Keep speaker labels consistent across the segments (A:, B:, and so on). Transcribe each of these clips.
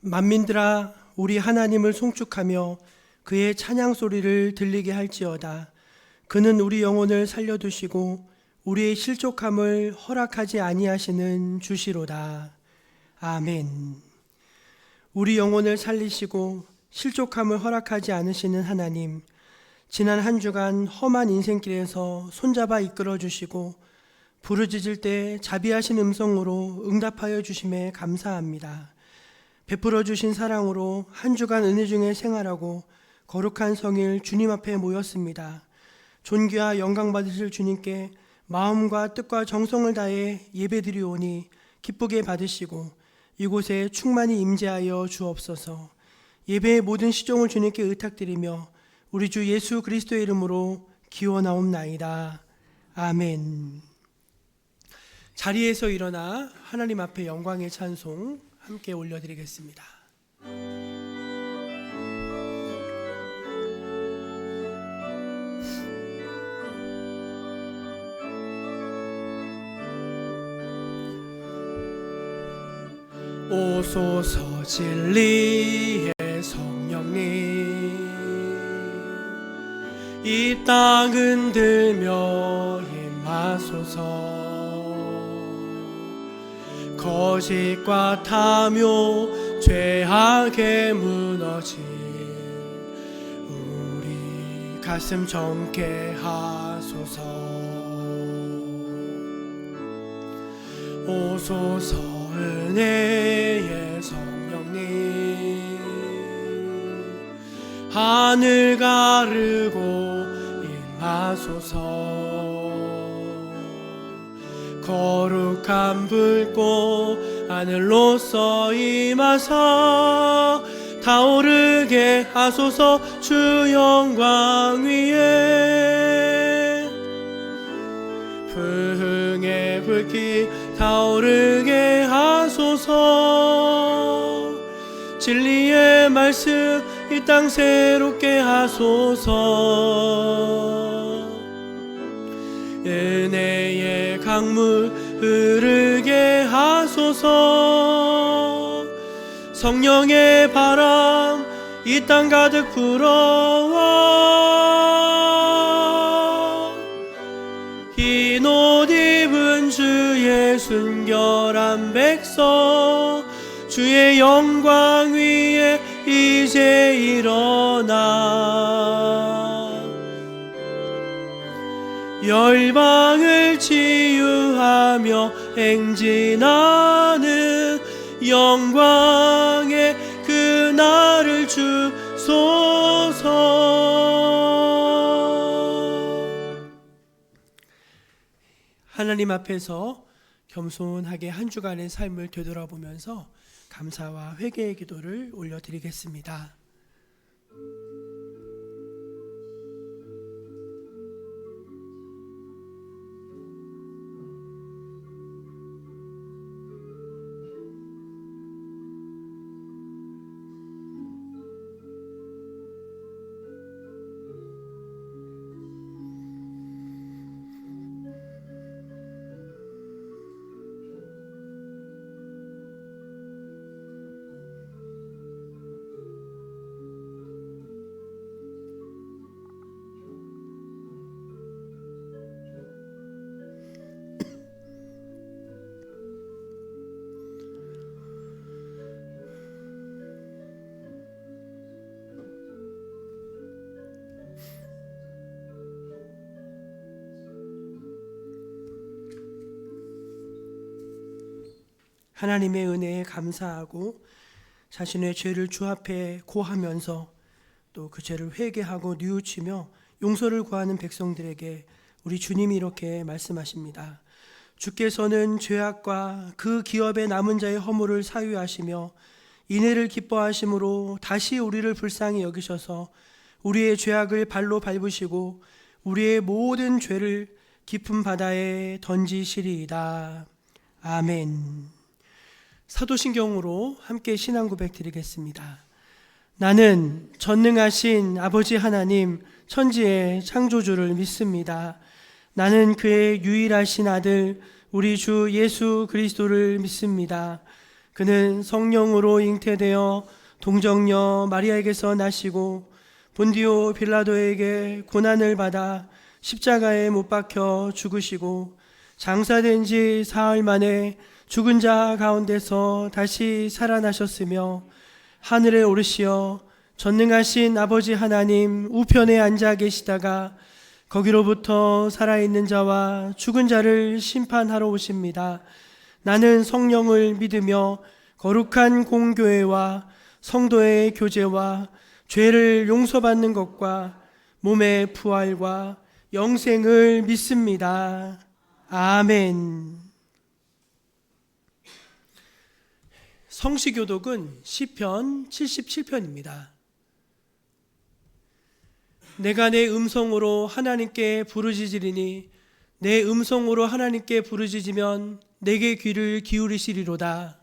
A: 만민들아 우리 하나님을 송축하며 그의 찬양 소리를 들리게 할지어다. 그는 우리 영혼을 살려두시고 우리의 실족함을 허락하지 아니하시는 주시로다. 아멘. 우리 영혼을 살리시고 실족함을 허락하지 않으시는 하나님, 지난 한 주간 험한 인생길에서 손잡아 이끌어 주시고 부르짖을 때 자비하신 음성으로 응답하여 주심에 감사합니다. 베풀어 주신 사랑으로 한 주간 은혜 중에 생활하고 거룩한 성일 주님 앞에 모였습니다. 존귀와 영광 받으실 주님께 마음과 뜻과 정성을 다해 예배드리오니 기쁘게 받으시고 이곳에 충만히 임재하여 주옵소서. 예배의 모든 시종을 주님께 의탁드리며 우리 주 예수 그리스도의 이름으로 기원하옵나이다. 아멘. 자리에서 일어나 하나님 앞에 영광의 찬송 함께 올려드리겠습니다. 오소서 진리의 성령님, 이 땅 흔들며 임하소서. 거짓과 탐욕 죄악에 무너진 우리 가슴 젊게 하소서. 오소서 은혜의 성령님, 하늘 가르고 임하소서. 거룩한 불꽃 하늘로서 임하사 타오르게 하소서. 주 영광 위에 부흥의 불길 타오르게 하소서. 진리의 말씀 이 땅 새롭게 하소서. 은혜의 강물 흐르게 하소서. 성령의 바람 이 땅 가득 불어와 흰 옷 입은 주의 순결한 백성, 주의 영광 위에 이제 일어나 열방을 치유하며 행진하는 영광의 그날을 주소서. 하나님 앞에서 겸손하게 한 주간의 삶을 되돌아보면서 감사와 회개의 기도를 올려드리겠습니다. 하나님의 은혜에 감사하고 자신의 죄를 주 앞에 고하면서 또 그 죄를 회개하고 뉘우치며 용서를 구하는 백성들에게 우리 주님이 이렇게 말씀하십니다. 주께서는 죄악과 그 기업의 남은 자의 허물을 사유하시며 인애를 기뻐하심으로 다시 우리를 불쌍히 여기셔서 우리의 죄악을 발로 밟으시고 우리의 모든 죄를 깊은 바다에 던지시리이다. 아멘. 사도신경으로 함께 신앙 고백 드리겠습니다. 나는 전능하신 아버지 하나님 천지의 창조주를 믿습니다. 나는 그의 유일하신 아들 우리 주 예수 그리스도를 믿습니다. 그는 성령으로 잉태되어 동정녀 마리아에게서 나시고 본디오 빌라도에게 고난을 받아 십자가에 못 박혀 죽으시고 장사된 지 사흘 만에 죽은 자 가운데서 다시 살아나셨으며 하늘에 오르시어 전능하신 아버지 하나님 우편에 앉아 계시다가 거기로부터 살아있는 자와 죽은 자를 심판하러 오십니다. 나는 성령을 믿으며 거룩한 공교회와 성도의 교제와 죄를 용서받는 것과 몸의 부활과 영생을 믿습니다. 아멘. 성시교독은 시편 77편입니다. 내가 내 음성으로 하나님께 부르짖으리니 내 음성으로 하나님께 부르짖으면 내게 귀를 기울이시리로다.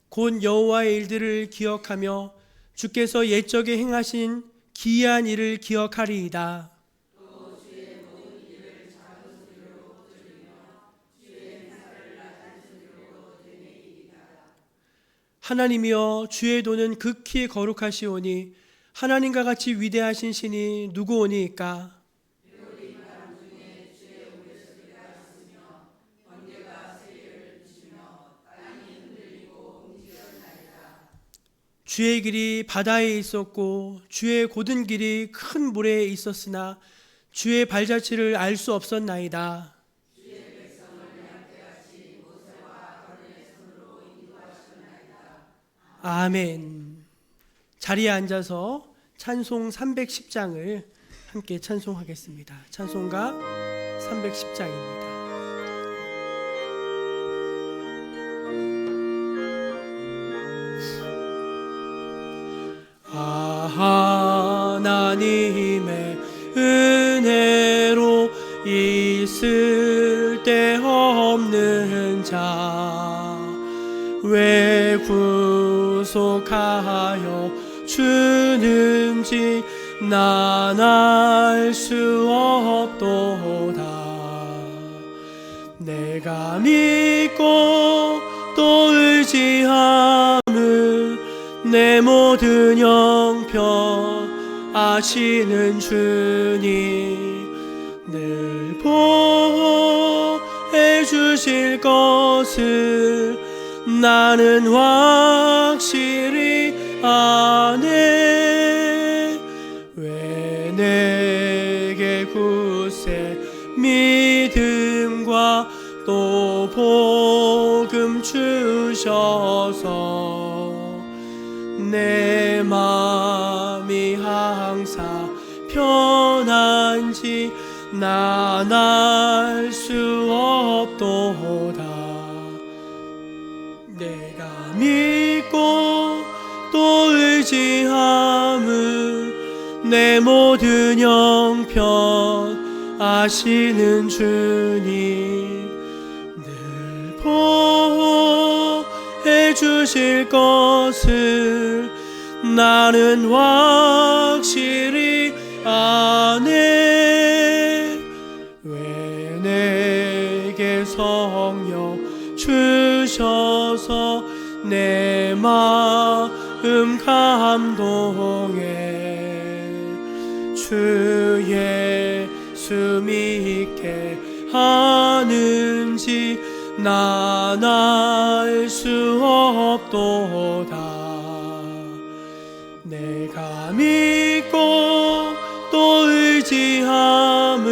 A: 곧 여호와의 일들을 기억하며 주께서 옛적에 행하신 기이한 일을 기억하리이다. 하나님이여 주의 도는 극히 거룩하시오니 하나님과 같이 위대하신 신이 누구오니이까? 주의 길이 바다에 있었고 주의 곧은 길이 큰 물에 있었으나 주의 발자취를 알 수 없었나이다. 아멘. 자리에 앉아서 찬송 310장을 함께 찬송하겠습니다. 찬송가 310장입니다. 하나님의 은혜로 있을 데 없는 자 왜 구속하여 주는지 난 알 수 없도다. 내가 믿고 또 의지함을 내 모든 형편 아시는 주님 늘 보호해 주실 것을 나는 확실히 아네. 왜 내게 굳세 믿음과 또 복음 주셔서 내 마음이 항상 편한지 난 알 수 없도다. 내가 믿고 또 의지함을 내 모든 형편 아시는 주님 늘 보호해 주실 것을 나는 확실히 아네. 왜 내게 성령 주셔서 내 마음 감동해 주 예수 믿게 하는지 난 알 수 없도다. 내가 믿고 또 의지함을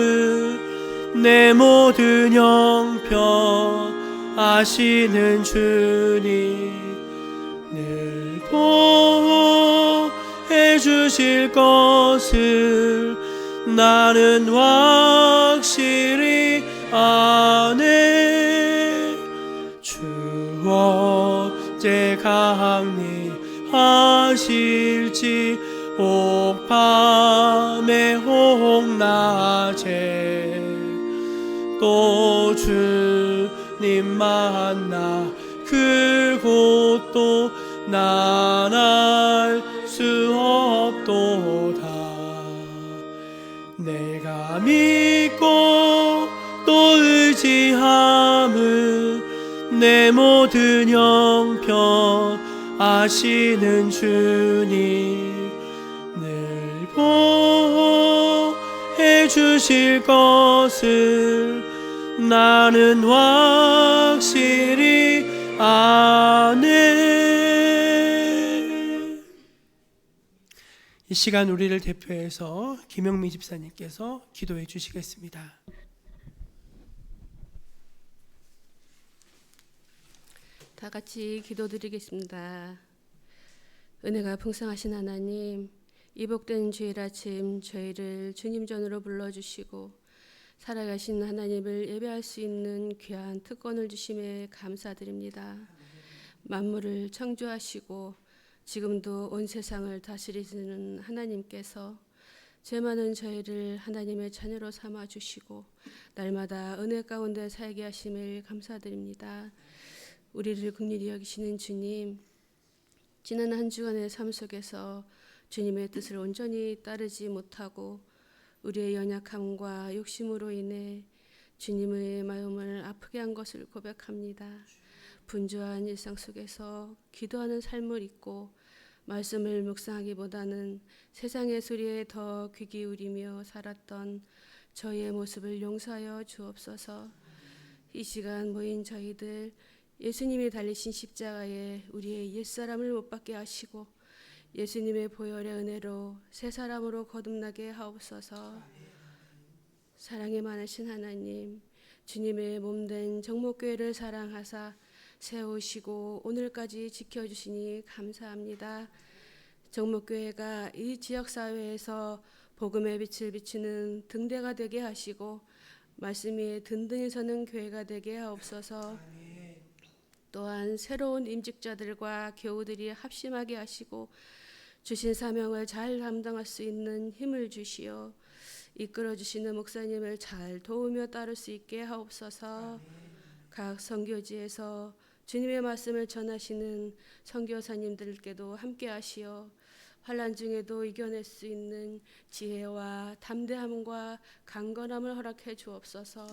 A: 내 모든 형편 아시는 주님 늘 보호해 주실 것을 나는 확실히 아네. 주 언제 강림하실지 혹밤에 혹낮에 또 주님 만나 그곳도 난 알 수 없도다. 내가 믿고 또 의지함은 내 모든 형편 아시는 주님 늘 보호해 주실 것을 나는 확실히 아네. 이 시간 우리를 대표해서 김영미 집사님께서 기도해 주시겠습니다.
B: 다 같이 기도드리겠습니다. 은혜가 풍성하신 하나님, 이 복된 주일 아침 저희를 주님 전으로 불러주시고 살아가신 하나님을 예배할 수 있는 귀한 특권을 주심에 감사드립니다. 만물을 창조하시고 지금도 온 세상을 다스리시는 하나님께서 죄 많은 저희를 하나님의 자녀로 삼아주시고 날마다 은혜 가운데 살게 하심을 감사드립니다. 우리를 긍휼히 여기시는 주님, 지난 한 주간의 삶 속에서 주님의 뜻을 온전히 따르지 못하고 우리의 연약함과 욕심으로 인해 주님의 마음을 아프게 한 것을 고백합니다. 분주한 일상 속에서 기도하는 삶을 잊고 말씀을 묵상하기보다는 세상의 소리에 더 귀 기울이며 살았던 저희의 모습을 용서하여 주옵소서. 이 시간 모인 저희들 예수님이 달리신 십자가에 우리의 옛사람을 못 박게 하시고 예수님의 보혈의 은혜로 새 사람으로 거듭나게 하옵소서. 사랑이 많으신 하나님, 주님의 몸된 정목교회를 사랑하사 세우시고 오늘까지 지켜주시니 감사합니다. 정목교회가 이 지역사회에서 복음의 빛을 비추는 등대가 되게 하시고 말씀 위에 든든히 서는 교회가 되게 하옵소서. 또한 새로운 임직자들과 교우들이 합심하게 하시고 주신 사명을 잘 감당할 수 있는 힘을 주시어 이끌어 주시는 목사님을 잘 도우며 따를 수 있게 하옵소서. 각 선교지에서 주님의 말씀을 전하시는 선교사님들께도 함께 하시어 환난 중에도 이겨낼 수 있는 지혜와 담대함과 강건함을 허락해 주옵소서.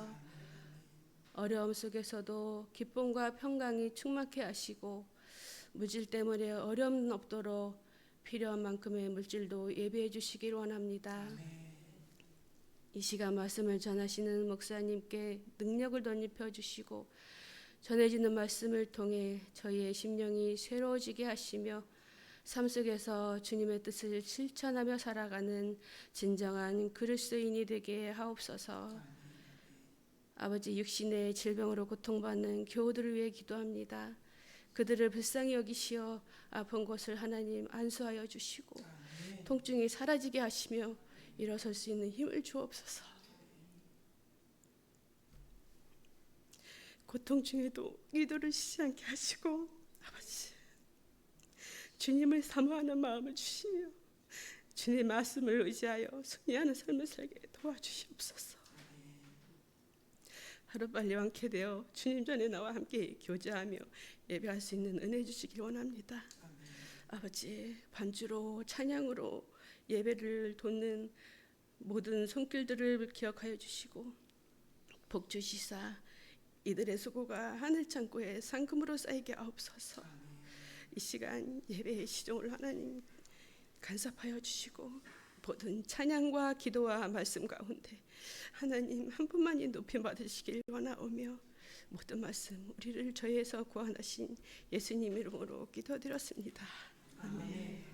B: 어려움 속에서도 기쁨과 평강이 충만케 하시고 물질 때문에 어려움 없도록 필요한 만큼의 물질도 예비해 주시길 원합니다. 이 시간 말씀을 전하시는 목사님께 능력을 덧입혀 주시고 전해지는 말씀을 통해 저희의 심령이 새로워지게 하시며 삶 속에서 주님의 뜻을 실천하며 살아가는 진정한 그리스도인이 되게 하옵소서. 아버지, 육신의 질병으로 고통받는 교우들을 위해 기도합니다. 그들을 불쌍히 여기시어 아픈 곳을 하나님 안수하여 주시고 통증이 사라지게 하시며 일어설 수 있는 힘을 주옵소서. 고통 중에도 기도를 쉬지 않게 하시고 아버지, 주님을 사모하는 마음을 주시며 주님의 말씀을 의지하여 승리하는 삶을 살게 도와주시옵소서. 하루빨리 완쾌되어 주님 전에 나와 함께 교제하며 예배할 수 있는 은혜 주시길 원합니다. 아버지, 반주로 찬양으로 예배를 돕는 모든 손길들을 기억하여 주시고 복 주시사 이들의 수고가 하늘 창고에 상금으로 쌓이게 하옵소서. 이 시간 예배의 시종을 하나님 간섭하여 주시고 모든 찬양과 기도와 말씀 가운데 하나님 한 분만이 높임 받으시길 원하오며 모든 말씀 우리를 저희에서 구원하신 예수님 이름으로 기도드렸습니다. 아멘.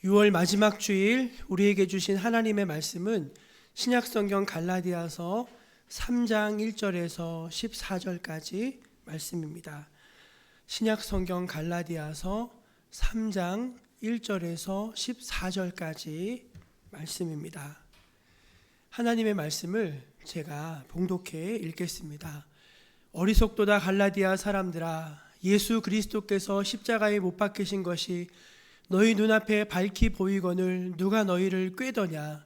A: (6월) 마지막 주일 우리에게 주신 하나님의 말씀은 신약성경 갈라디아서 3장 1절에서 14절까지 말씀입니다. 신약성경 갈라디아서 3장 1절에서 14절까지 말씀입니다. 하나님의 말씀을 제가 봉독해 읽겠습니다. 어리석도다 갈라디아 사람들아, 예수 그리스도께서 십자가에 못 박히신 것이 너희 눈앞에 밝히 보이거늘 누가 너희를 꾀더냐.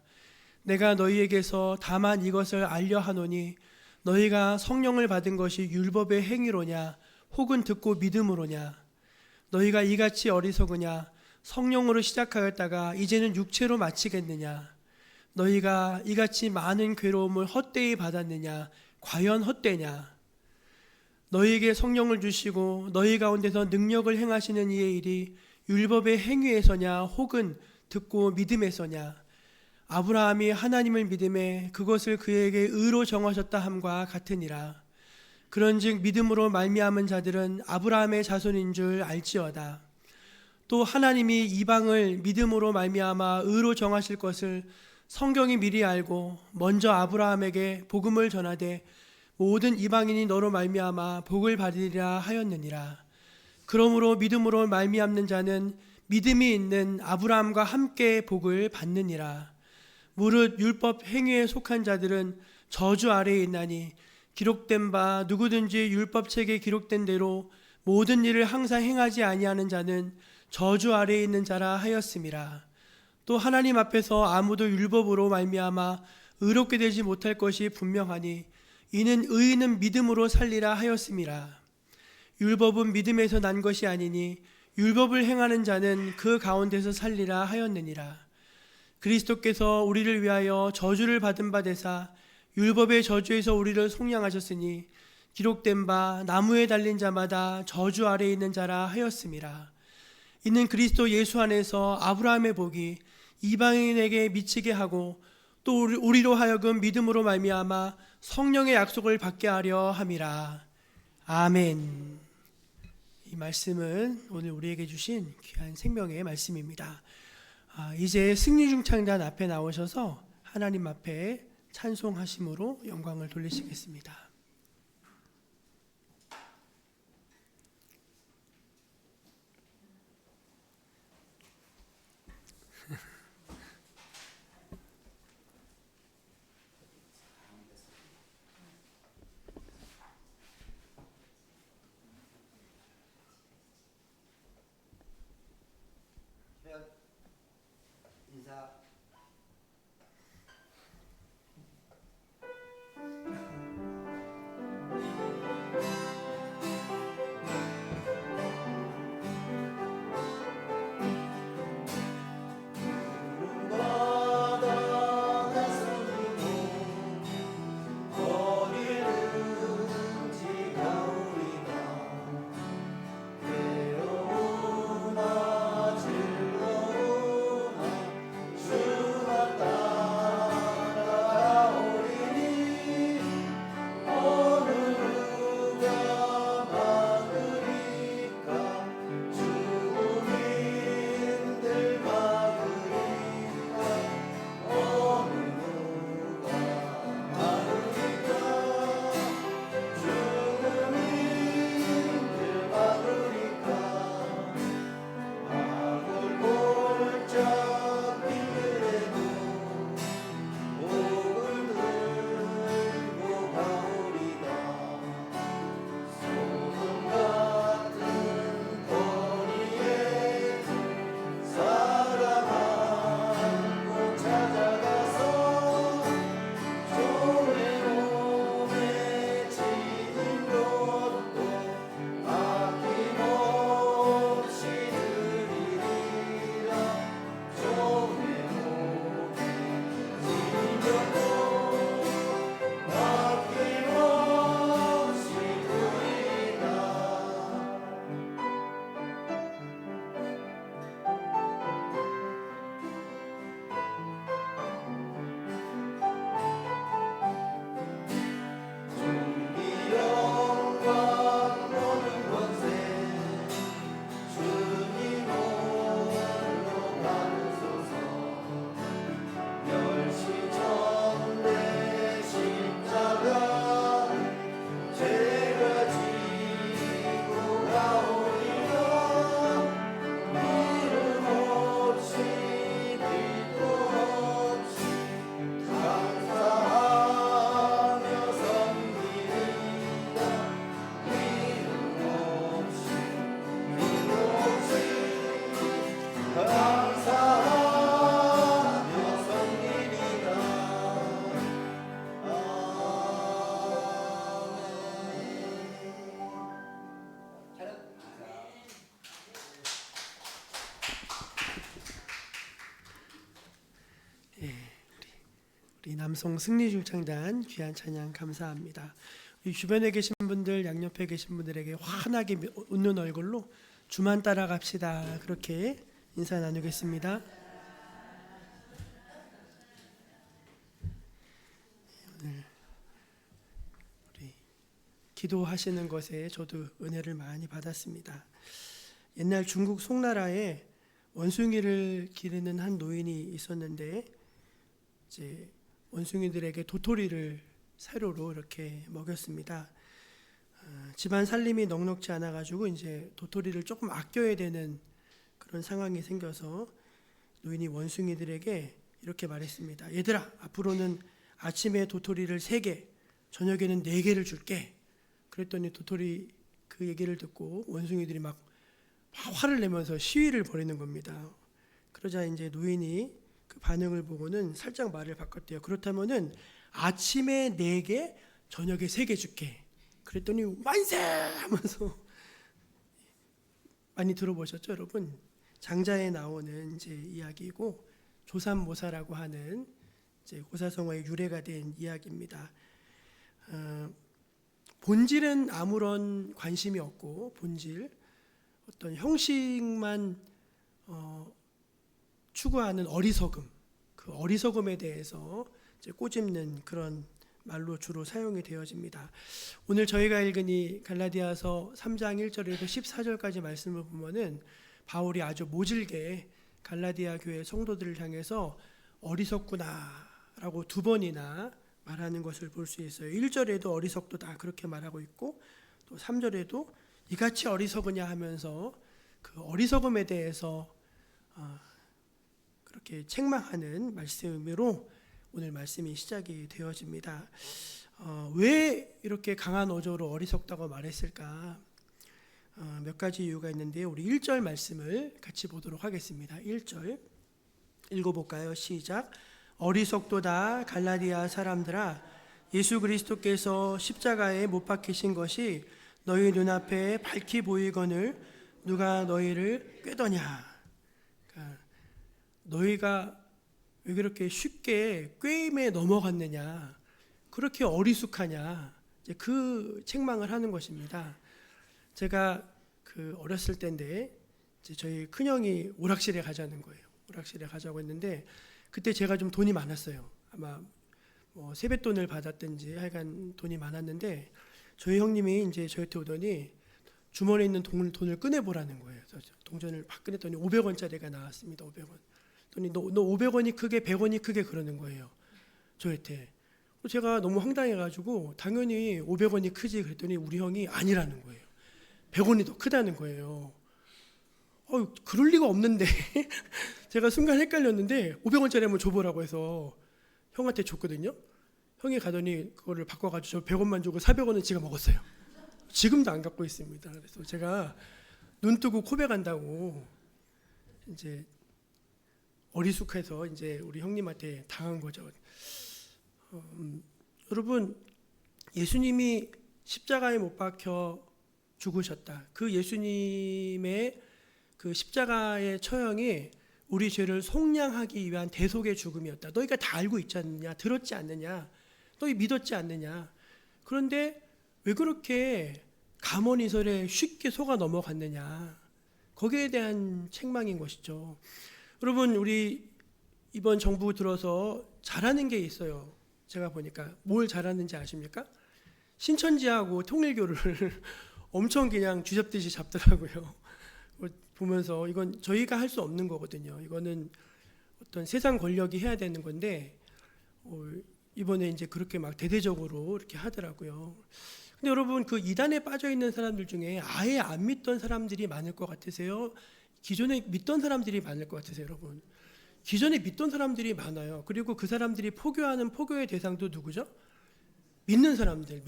A: 내가 너희에게서 다만 이것을 알려 하노니 너희가 성령을 받은 것이 율법의 행위로냐 혹은 듣고 믿음으로냐. 너희가 이같이 어리석으냐. 성령으로 시작하였다가 이제는 육체로 마치겠느냐. 너희가 이같이 많은 괴로움을 헛되이 받았느냐. 과연 헛되냐. 너희에게 성령을 주시고 너희 가운데서 능력을 행하시는 이의 일이 율법의 행위에서냐 혹은 듣고 믿음에서냐. 아브라함이 하나님을 믿음에 그것을 그에게 의로 정하셨다 함과 같으니라. 그런즉 믿음으로 말미암은 자들은 아브라함의 자손인 줄 알지어다. 또 하나님이 이방을 믿음으로 말미암아 의로 정하실 것을 성경이 미리 알고 먼저 아브라함에게 복음을 전하되 모든 이방인이 너로 말미암아 복을 받으리라 하였느니라. 그러므로 믿음으로 말미암는 자는 믿음이 있는 아브라함과 함께 복을 받느니라. 무릇 율법 행위에 속한 자들은 저주 아래에 있나니 기록된 바 누구든지 율법책에 기록된 대로 모든 일을 항상 행하지 아니하는 자는 저주 아래에 있는 자라 하였음이라. 또 하나님 앞에서 아무도 율법으로 말미암아 의롭게 되지 못할 것이 분명하니 이는 의인은 믿음으로 살리라 하였음이라. 율법은 믿음에서 난 것이 아니니 율법을 행하는 자는 그 가운데서 살리라 하였느니라. 그리스도께서 우리를 위하여 저주를 받은 바 되사 율법의 저주에서 우리를 속량하셨으니 기록된 바 나무에 달린 자마다 저주 아래에 있는 자라 하였음이라. 이는 그리스도 예수 안에서 아브라함의 복이 이방인에게 미치게 하고 또 우리로 하여금 믿음으로 말미암아 성령의 약속을 받게 하려 함이라. 아멘. 이 말씀은 오늘 우리에게 주신 귀한 생명의 말씀입니다. 이제 승리중창단 앞에 나오셔서 하나님 앞에 찬송하심으로 영광을 돌리시겠습니다.
C: 인사.
A: 우리 남성 승리중창단 귀한 찬양 감사합니다. 우리 주변에 계신 분들, 양옆에 계신 분들에게 환하게 웃는 얼굴로 주만 따라갑시다. 그렇게 인사 나누겠습니다. 오늘 우리 기도하시는 것에 저도 은혜를 많이 받았습니다. 옛날 중국 송나라에 원숭이를 기르는 한 노인이 있었는데 이제 원숭이들에게 도토리를 사료로 이렇게 먹였습니다. 집안 살림이 넉넉지 않아 가지고 이제 도토리를 조금 아껴야 되는 그런 상황이 생겨서 노인이 원숭이들에게 이렇게 말했습니다. 얘들아, 앞으로는 아침에 도토리를 3개, 저녁에는 4개를 줄게. 그랬더니 도토리 그 얘기를 듣고 원숭이들이 막 화를 내면서 시위를 벌이는 겁니다. 그러자 이제 노인이 그 반응을 보고는 살짝 말을 바꿨대요. 그렇다면은 아침에 4개, 저녁에 3개 줄게. 그랬더니 만세! 하면서 많이 들어보셨죠, 여러분? 장자에 나오는 이제 이야기고 조삼모사라고 하는 이제 고사성어의 유래가 된 이야기입니다. 본질은 아무런 관심이 없고 본질, 어떤 형식만 추구하는 어리석음, 그 어리석음에 대해서 이제 꼬집는 그런 말로 주로 사용이 되어집니다. 오늘 저희가 읽은 이 갈라디아서 3장 1절에서 14절까지 말씀을 보면은 바울이 아주 모질게 갈라디아 교회 성도들을 향해서 어리석구나라고 2번이나 말하는 것을 볼 수 있어요. 1절에도 어리석도다 그렇게 말하고 있고 또 3절에도 이같이 어리석으냐 하면서 그 어리석음에 대해서 그렇게 책망하는 말씀으로 오늘 말씀이 시작이 되어집니다. 왜 이렇게 강한 어조로 어리석다고 말했을까? 몇 가지 이유가 있는데 우리 1절 말씀을 같이 보도록 하겠습니다. 1절 읽어볼까요? 시작. 어리석도다 갈라디아 사람들아, 예수 그리스도께서 십자가에 못 박히신 것이 너희 눈앞에 밝히 보이거늘 누가 너희를 꾀더냐. 그러니까 너희가 왜 그렇게 쉽게 꾀임에 넘어갔느냐, 그렇게 어리숙하냐, 이제 그 책망을 하는 것입니다. 제가 그 어렸을 때인데 이제 저희 큰형이 오락실에 가자는 거예요. 오락실에 가자고 했는데 그때 제가 좀 돈이 많았어요. 아마 뭐 세뱃돈을 받았든지 하여간 돈이 많았는데 저희 형님이 이제 저한테 오더니 주머니에 있는 돈을 꺼내보라는 거예요. 그래서 동전을 막 꺼냈더니 500원짜리가 나왔습니다. 500원. 그랬더니 너 500원이 크게 100원이 크게 그러는 거예요. 저한테. 제가 너무 황당해가지고 당연히 500원이 크지 그랬더니 우리 형이 아니라는 거예요. 100원이 더 크다는 거예요. 그럴 리가 없는데 제가 순간 헷갈렸는데 500원짜리 한번 줘보라고 해서 형한테 줬거든요. 형이 가더니 그거를 바꿔가지고 저 100원만 주고 400원은 지가 먹었어요. 지금도 안 갖고 있습니다. 그래서 제가 눈 뜨고 코백한다고 이제 어리숙해서 이제 우리 형님한테 당한 거죠. 여러분, 예수님이 십자가에 못 박혀 죽으셨다. 그 예수님의 그 십자가의 처형이 우리 죄를 속량하기 위한 대속의 죽음이었다. 너희가 다 알고 있지 않느냐? 들었지 않느냐? 너희 믿었지 않느냐? 그런데 왜 그렇게 감언이설에 쉽게 속아 넘어갔느냐? 거기에 대한 책망인 것이죠. 여러분, 우리 이번 정부 들어서 잘하는 게 있어요. 제가 보니까 뭘 잘하는지 아십니까? 신천지하고 통일교를 엄청 그냥 쥐잡듯이 잡더라고요. 보면서 이건 저희가 할 수 없는 거거든요. 이거는 어떤 세상 권력이 해야 되는 건데 이번에 이제 그렇게 막 대대적으로 이렇게 하더라고요. 근데 여러분, 그 이단에 빠져 있는 사람들 중에 아예 안 믿던 사람들이 많을 것 같으세요? 기존에 믿던 사람들이 많을 것 같으세요, 여러분? 기존에 믿던 사람들이 많아요. 그리고 그 사람들이 포교하는 포교의 대상도 누구죠? 믿는 사람들을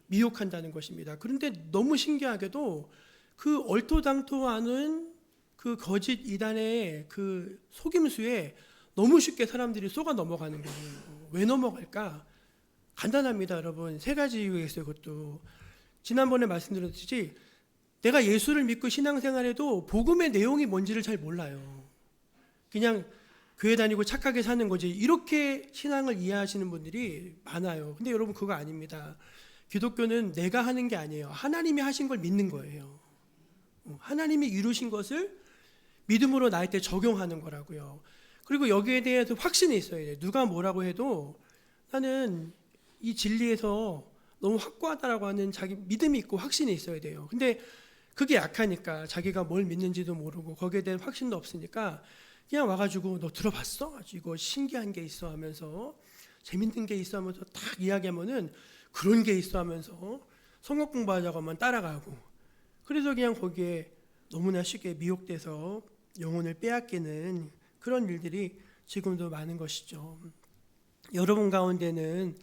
A: 미혹한다는 것입니다. 그런데 너무 신기하게도 그 얼토당토하는 그 거짓 이단의 그 속임수에 너무 쉽게 사람들이 속아 넘어가는 거예요. 왜 넘어갈까? 간단합니다, 여러분. 3가지 이유가 있어요. 그것도 지난번에 말씀드렸듯이 내가 예수를 믿고 신앙생활해도 복음의 내용이 뭔지를 잘 몰라요. 그냥 교회 다니고 착하게 사는 거지, 이렇게 신앙을 이해하시는 분들이 많아요. 근데 여러분, 그거 아닙니다. 기독교는 내가 하는 게 아니에요. 하나님이 하신 걸 믿는 거예요. 하나님이 이루신 것을 믿음으로 나한테 적용하는 거라고요. 그리고 여기에 대해서 확신이 있어야 돼요. 누가 뭐라고 해도 나는 이 진리에서 너무 확고하다라고 하는 자기 믿음이 있고 확신이 있어야 돼요. 근데 그게 약하니까, 자기가 뭘 믿는지도 모르고 거기에 대한 확신도 없으니까 그냥 와가지고 너 들어봤어? 아주 이거 신기한 게 있어 하면서, 재밌는 게 있어 하면서 딱 이야기하면은 그런 게 있어 하면서 성경 공부하자고 하면 따라가고, 그래서 그냥 거기에 너무나 쉽게 미혹돼서 영혼을 빼앗기는 그런 일들이 지금도 많은 것이죠. 여러분 가운데는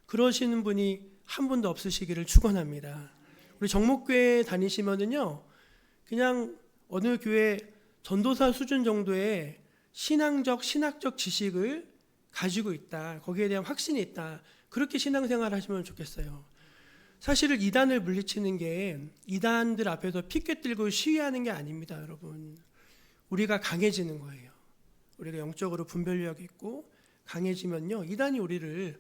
A: 그러시는 분이 한 분도 없으시기를 축원합니다. 우리 정목교회 다니시면은요, 그냥 어느 교회 전도사 수준 정도의 신학적 지식을 가지고 있다, 거기에 대한 확신이 있다, 그렇게 신앙생활 하시면 좋겠어요. 사실은 이단을 물리치는 게 이단들 앞에서 피켓 들고 시위하는 게 아닙니다, 여러분. 우리가 강해지는 거예요. 우리가 영적으로 분별력이 있고 강해지면요, 이단이 우리를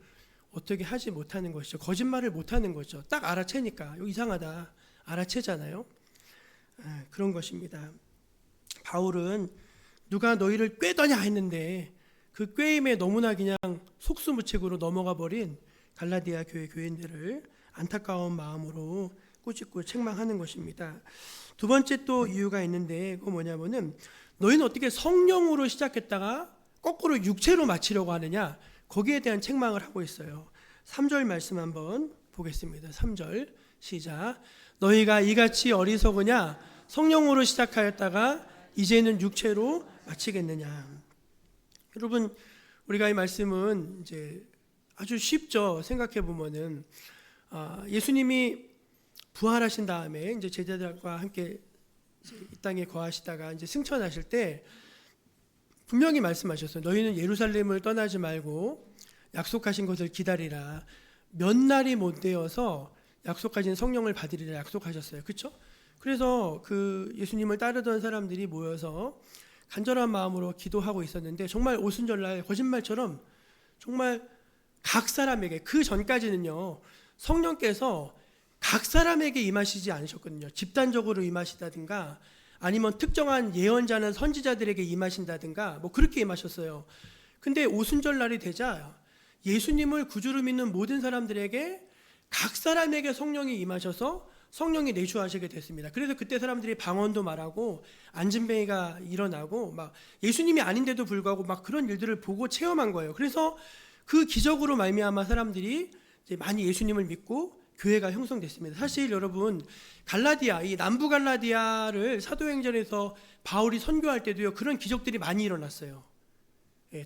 A: 어떻게 하지 못하는 것이죠. 거짓말을 못하는 거죠. 딱 알아채니까. 이거 이상하다 알아채잖아요. 그런 것입니다. 바울은 누가 너희를 꾀더냐 했는데 그 꾀임에 너무나 그냥 속수무책으로 넘어가 버린 갈라디아 교회 교인들을 안타까운 마음으로 꾸짖고 책망하는 것입니다. 두 번째 또 이유가 있는데, 그거 뭐냐면은 너희는 어떻게 성령으로 시작했다가 거꾸로 육체로 마치려고 하느냐, 거기에 대한 책망을 하고 있어요. 3절 말씀 한번 보겠습니다. 3절 시작. 너희가 이같이 어리석으냐, 성령으로 시작하였다가 이제는 육체로 마치겠느냐. 여러분, 우리가 이 말씀은 이제 아주 쉽죠. 생각해 보면은 예수님이 부활하신 다음에 이제 제자들과 함께 이 땅에 거하시다가 이제 승천하실 때 분명히 말씀하셨어요. 너희는 예루살렘을 떠나지 말고 약속하신 것을 기다리라. 몇 날이 못 되어서 약속하신 성령을 받으리라 약속하셨어요. 그렇죠? 그래서 그 예수님을 따르던 사람들이 모여서 간절한 마음으로 기도하고 있었는데, 정말 오순절날 거짓말처럼 정말 각 사람에게, 그 전까지는요 성령께서 각 사람에게 임하시지 않으셨거든요. 집단적으로 임하시다든가 아니면 특정한 예언자나 선지자들에게 임하신다든가 뭐 그렇게 임하셨어요. 근데 오순절날이 되자 예수님을 구주로 믿는 모든 사람들에게 각 사람에게 성령이 임하셔서 성령이 내주하시게 됐습니다. 그래서 그때 사람들이 방언도 말하고 안진뱅이가 일어나고 막 예수님이 아닌데도 불구하고 막 그런 일들을 보고 체험한 거예요. 그래서 그 기적으로 말미암아 사람들이 이제 많이 예수님을 믿고 교회가 형성됐습니다. 사실 여러분, 갈라디아, 이 남부 갈라디아를 사도행전에서 바울이 선교할 때도요 그런 기적들이 많이 일어났어요.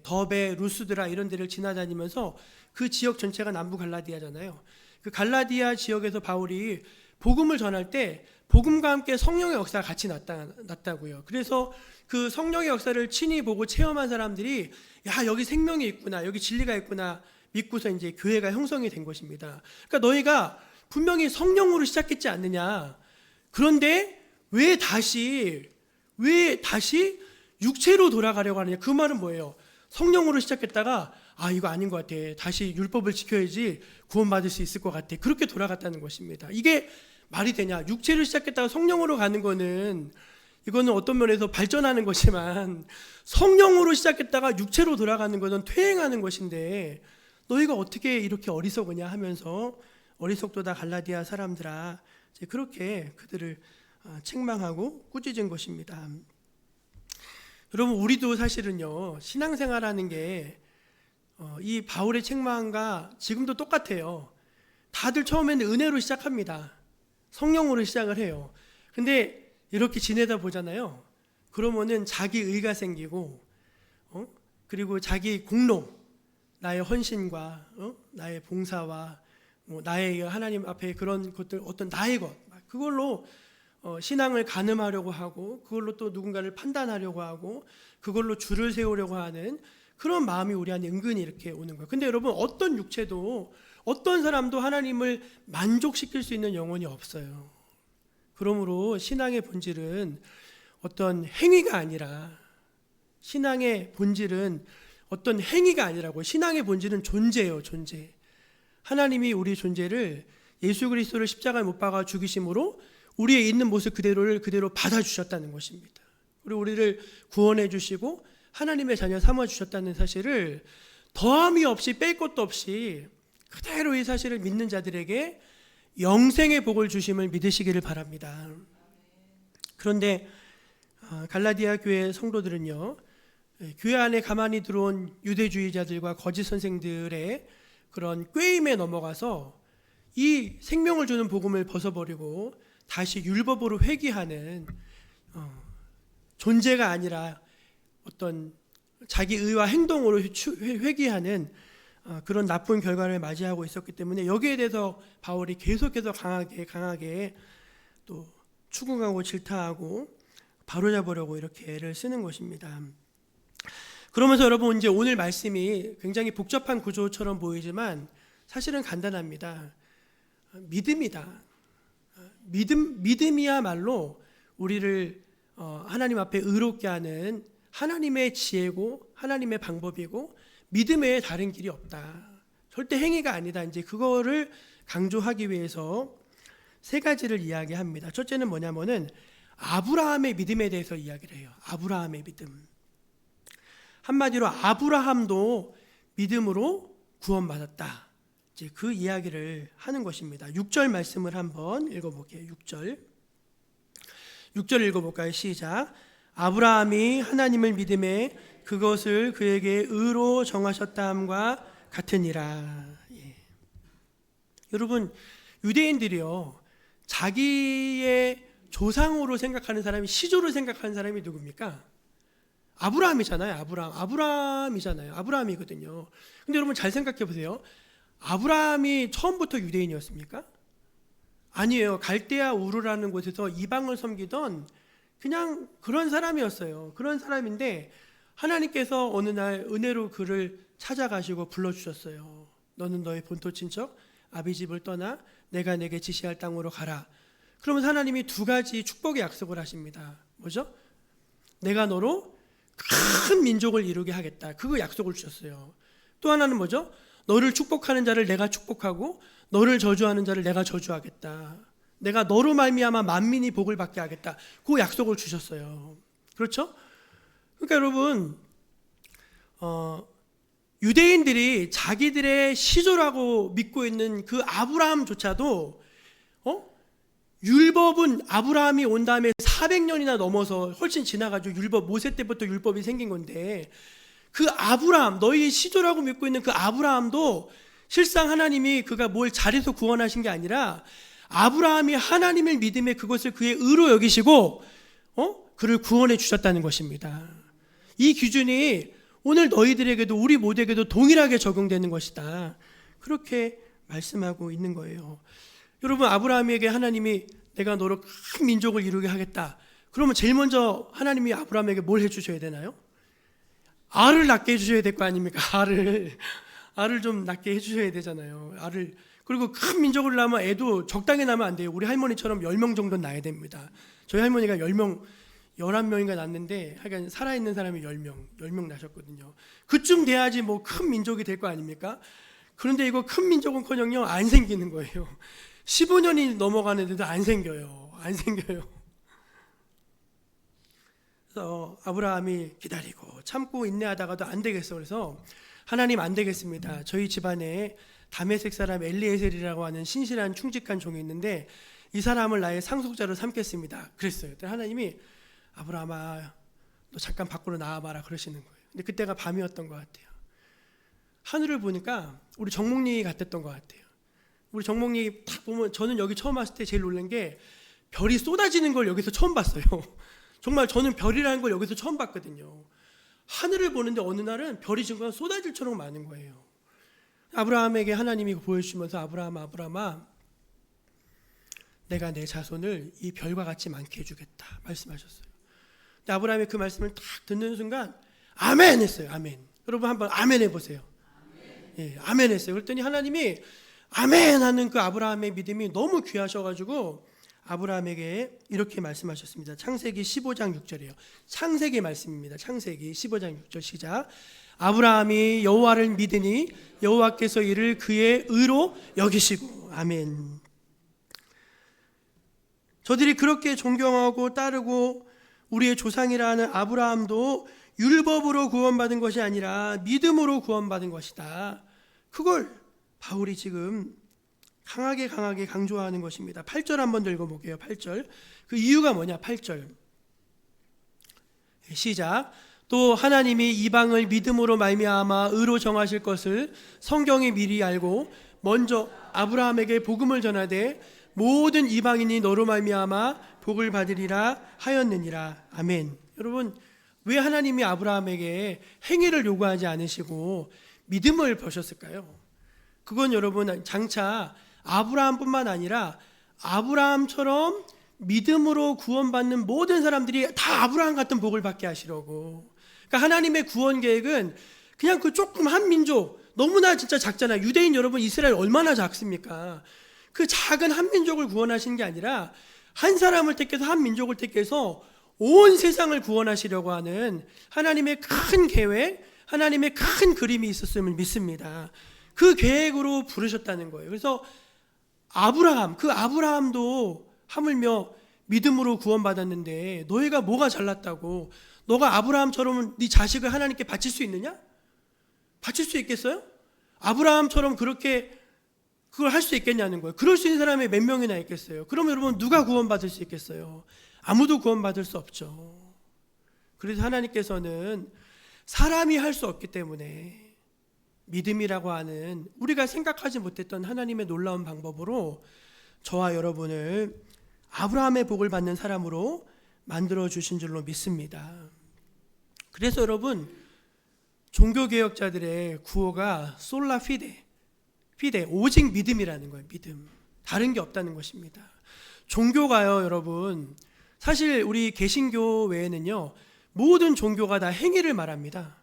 A: 더베, 루스드라 이런 데를 지나다니면서, 그 지역 전체가 남부 갈라디아잖아요. 그 갈라디아 지역에서 바울이 복음을 전할 때 복음과 함께 성령의 역사가 같이 났다고요. 그래서 그 성령의 역사를 친히 보고 체험한 사람들이 야, 여기 생명이 있구나, 여기 진리가 있구나 믿고서 이제 교회가 형성이 된 것입니다. 그러니까 너희가 분명히 성령으로 시작했지 않느냐. 그런데 왜 다시 육체로 돌아가려고 하느냐. 그 말은 뭐예요? 성령으로 시작했다가 이거 아닌 것 같아, 다시 율법을 지켜야지 구원받을 수 있을 것 같아, 그렇게 돌아갔다는 것입니다. 이게 말이 되냐. 육체로 시작했다가 성령으로 가는 거는, 이거는 어떤 면에서 발전하는 것이지만 성령으로 시작했다가 육체로 돌아가는 것은 퇴행하는 것인데, 너희가 어떻게 이렇게 어리석으냐 하면서 어리석도다 갈라디아 사람들아, 이제 그렇게 그들을 책망하고 꾸짖은 것입니다. 여러분, 우리도 사실은요 신앙생활하는 게 이 바울의 책망과 지금도 똑같아요. 다들 처음에는 은혜로 시작합니다. 성령으로 시작을 해요. 근데 이렇게 지내다 보잖아요. 그러면은 자기 의가 생기고 그리고 자기 공로, 나의 헌신과 나의 봉사와 나의 하나님 앞에 그런 것들, 어떤 나의 것, 그걸로 신앙을 가늠하려고 하고, 그걸로 또 누군가를 판단하려고 하고, 그걸로 줄을 세우려고 하는 그런 마음이 우리 안에 은근히 이렇게 오는 거예요. 근데 여러분, 어떤 육체도, 어떤 사람도 하나님을 만족시킬 수 있는 영혼이 없어요. 그러므로 신앙의 본질은 어떤 행위가 아니라 신앙의 본질은 어떤 행위가 아니라고. 신앙의 본질은 존재예요, 존재. 하나님이 우리 존재를 예수 그리스도를 십자가에 못 박아 죽이심으로 우리의 있는 모습 그대로를 그대로 받아주셨다는 것입니다. 그리고 우리를 구원해 주시고 하나님의 자녀 삼아 주셨다는 사실을 더함이 없이 뺄 것도 없이 그대로 이 사실을 믿는 자들에게 영생의 복을 주심을 믿으시기를 바랍니다. 그런데 갈라디아 교회 성도들은요, 교회 안에 가만히 들어온 유대주의자들과 거짓 선생들의 그런 꾀임에 넘어가서 이 생명을 주는 복음을 벗어버리고 다시 율법으로 회귀하는 존재가 아니라 어떤 자기 의와 행동으로 회귀하는 그런 나쁜 결과를 맞이하고 있었기 때문에 여기에 대해서 바울이 계속해서 강하게 또 추궁하고 질타하고 바로잡으려고 이렇게 애를 쓰는 것입니다. 그러면서 여러분, 이제 오늘 말씀이 굉장히 복잡한 구조처럼 보이지만 사실은 간단합니다. 믿음이다. 믿음이야말로 우리를 하나님 앞에 의롭게 하는 하나님의 지혜고 하나님의 방법이고 믿음 외에 다른 길이 없다. 절대 행위가 아니다. 이제 그거를 강조하기 위해서 세 가지를 이야기합니다. 첫째는 뭐냐면은 아브라함의 믿음에 대해서 이야기를 해요. 아브라함의 믿음. 한마디로 아브라함도 믿음으로 구원받았다. 이제 그 이야기를 하는 것입니다. 6절 말씀을 한번 읽어볼게요. 6절 읽어볼까요? 시작. 아브라함이 하나님을 믿음에 그것을 그에게 의로 정하셨다함과 같으니라. 예. 여러분, 유대인들이요, 자기의 조상으로 생각하는 사람이, 시조로 생각하는 사람이 누굽니까? 아브라함이잖아요. 아브라함이잖아요. 아브라함이거든요. 근데 여러분 잘 생각해 보세요. 아브라함이 처음부터 유대인이었습니까? 아니에요. 갈대아 우르라는 곳에서 이방을 섬기던 그냥 그런 사람이었어요. 그런 사람인데 하나님께서 어느 날 은혜로 그를 찾아가시고 불러주셨어요. 너는 너의 본토 친척 아비집을 떠나 내가 내게 지시할 땅으로 가라. 그러면서 하나님이 두 가지 축복의 약속을 하십니다. 뭐죠? 내가 너로 큰 민족을 이루게 하겠다. 그 약속을 주셨어요. 또 하나는 뭐죠? 너를 축복하는 자를 내가 축복하고 너를 저주하는 자를 내가 저주하겠다. 내가 너로 말미암아 만민이 복을 받게 하겠다. 그 약속을 주셨어요. 그렇죠? 그러니까 여러분, 유대인들이 자기들의 시조라고 믿고 있는 그 아브라함조차도 율법은 아브라함이 온 다음에 400년이나 넘어서 훨씬 지나가지고 율법, 모세 때부터 율법이 생긴 건데 그 아브라함, 너희 시조라고 믿고 있는 그 아브라함도 실상 하나님이 그가 뭘 잘해서 구원하신 게 아니라 아브라함이 하나님을 믿음에 그것을 그의 의로 여기시고 그를 구원해 주셨다는 것입니다. 이 기준이 오늘 너희들에게도 우리 모두에게도 동일하게 적용되는 것이다. 그렇게 말씀하고 있는 거예요. 여러분, 아브라함에게 하나님이 내가 너로 큰 민족을 이루게 하겠다. 그러면 제일 먼저 하나님이 아브라함에게 뭘 해주셔야 되나요? 알을 낳게 해주셔야 될 거 아닙니까? 알을 좀 낳게 해주셔야 되잖아요. 알을. 그리고 큰 민족을 낳으면 애도 적당히 낳으면 안 돼요. 우리 할머니처럼 10명 정도는 낳아야 됩니다. 저희 할머니가 11명인가 낳았는데 하여간 살아있는 사람이 10명 낳으셨거든요. 그쯤 돼야지 뭐 큰 민족이 될 거 아닙니까? 그런데 이거 큰 민족은커녕요 안 생기는 거예요. 15년이 넘어가는데도 안 생겨요. 그래서 아브라함이 기다리고 참고 인내하다가도 안 되겠어. 그래서 하나님 안 되겠습니다. 저희 집안에 다메섹 사람 엘리에셀이라고 하는 신실한 충직한 종이 있는데 이 사람을 나의 상속자로 삼겠습니다. 그랬어요. 하나님이 아브라함아 너 잠깐 밖으로 나와봐라 그러시는 거예요. 근데 그때가 밤이었던 것 같아요. 하늘을 보니까 우리 정목리 같았던 것 같아요. 우리 정목리 딱 보면 저는 여기 처음 왔을 때 제일 놀란 게 별이 쏟아지는 걸 여기서 처음 봤어요. 정말 저는 별이라는 걸 여기서 처음 봤거든요. 하늘을 보는데 어느 날은 별이 정말 쏟아질처럼 많은 거예요. 아브라함에게 하나님이 보여주시면서 아브라함아 내가 내 자손을 이 별과 같이 많게 해주겠다 말씀하셨어요. 근데 아브라함이 그 말씀을 딱 듣는 순간 아멘 했어요. 아멘. 여러분 한번 아멘 해보세요. 예, 아멘 했어요. 그랬더니 하나님이 아멘 하는 그 아브라함의 믿음이 너무 귀하셔가지고 아브라함에게 이렇게 말씀하셨습니다. 창세기 15장 6절이에요. 창세기 말씀입니다. 창세기 15장 6절 시작. 아브라함이 여호와를 믿으니 여호와께서 이를 그의 의로 여기시고. 아멘. 저들이 그렇게 존경하고 따르고 우리의 조상이라 하는 아브라함도 율법으로 구원받은 것이 아니라 믿음으로 구원받은 것이다. 그걸 바울이 지금 강하게 강조하는 것입니다. 8절 한번 읽어볼게요. 8절. 그 이유가 뭐냐? 8절 시작. 또 하나님이 이방을 믿음으로 말미암아 의로 정하실 것을 성경이 미리 알고 먼저 아브라함에게 복음을 전하되 모든 이방인이 너로 말미암아 복을 받으리라 하였느니라. 아멘. 여러분, 왜 하나님이 아브라함에게 행위를 요구하지 않으시고 믿음을 보셨을까요? 그건 여러분 장차 아브라함뿐만 아니라 아브라함처럼 믿음으로 구원받는 모든 사람들이 다 아브라함 같은 복을 받게 하시려고. 그러니까 하나님의 구원 계획은 그냥 그 조금 한 민족, 너무나 진짜 작잖아요. 유대인 여러분, 이스라엘 얼마나 작습니까? 그 작은 한 민족을 구원하신 게 아니라 한 사람을 택해서 한 민족을 택해서 온 세상을 구원하시려고 하는 하나님의 큰 계획, 하나님의 큰 그림이 있었음을 믿습니다. 그 계획으로 부르셨다는 거예요. 그래서 그 아브라함도 하물며 믿음으로 구원받았는데 너희가 뭐가 잘났다고 너가 아브라함처럼 네 자식을 하나님께 바칠 수 있느냐? 바칠 수 있겠어요? 아브라함처럼 그렇게 그걸 할 수 있겠냐는 거예요. 그럴 수 있는 사람이 몇 명이나 있겠어요? 그럼 여러분 누가 구원받을 수 있겠어요? 아무도 구원받을 수 없죠. 그래서 하나님께서는 사람이 할 수 없기 때문에 믿음이라고 하는 우리가 생각하지 못했던 하나님의 놀라운 방법으로 저와 여러분을 아브라함의 복을 받는 사람으로 만들어 주신 줄로 믿습니다. 그래서 여러분, 종교개혁자들의 구호가 솔라 피데, 오직 믿음이라는 거예요. 믿음, 다른 게 없다는 것입니다. 종교가요 여러분, 사실 우리 개신교 외에는요 모든 종교가 다 행위를 말합니다.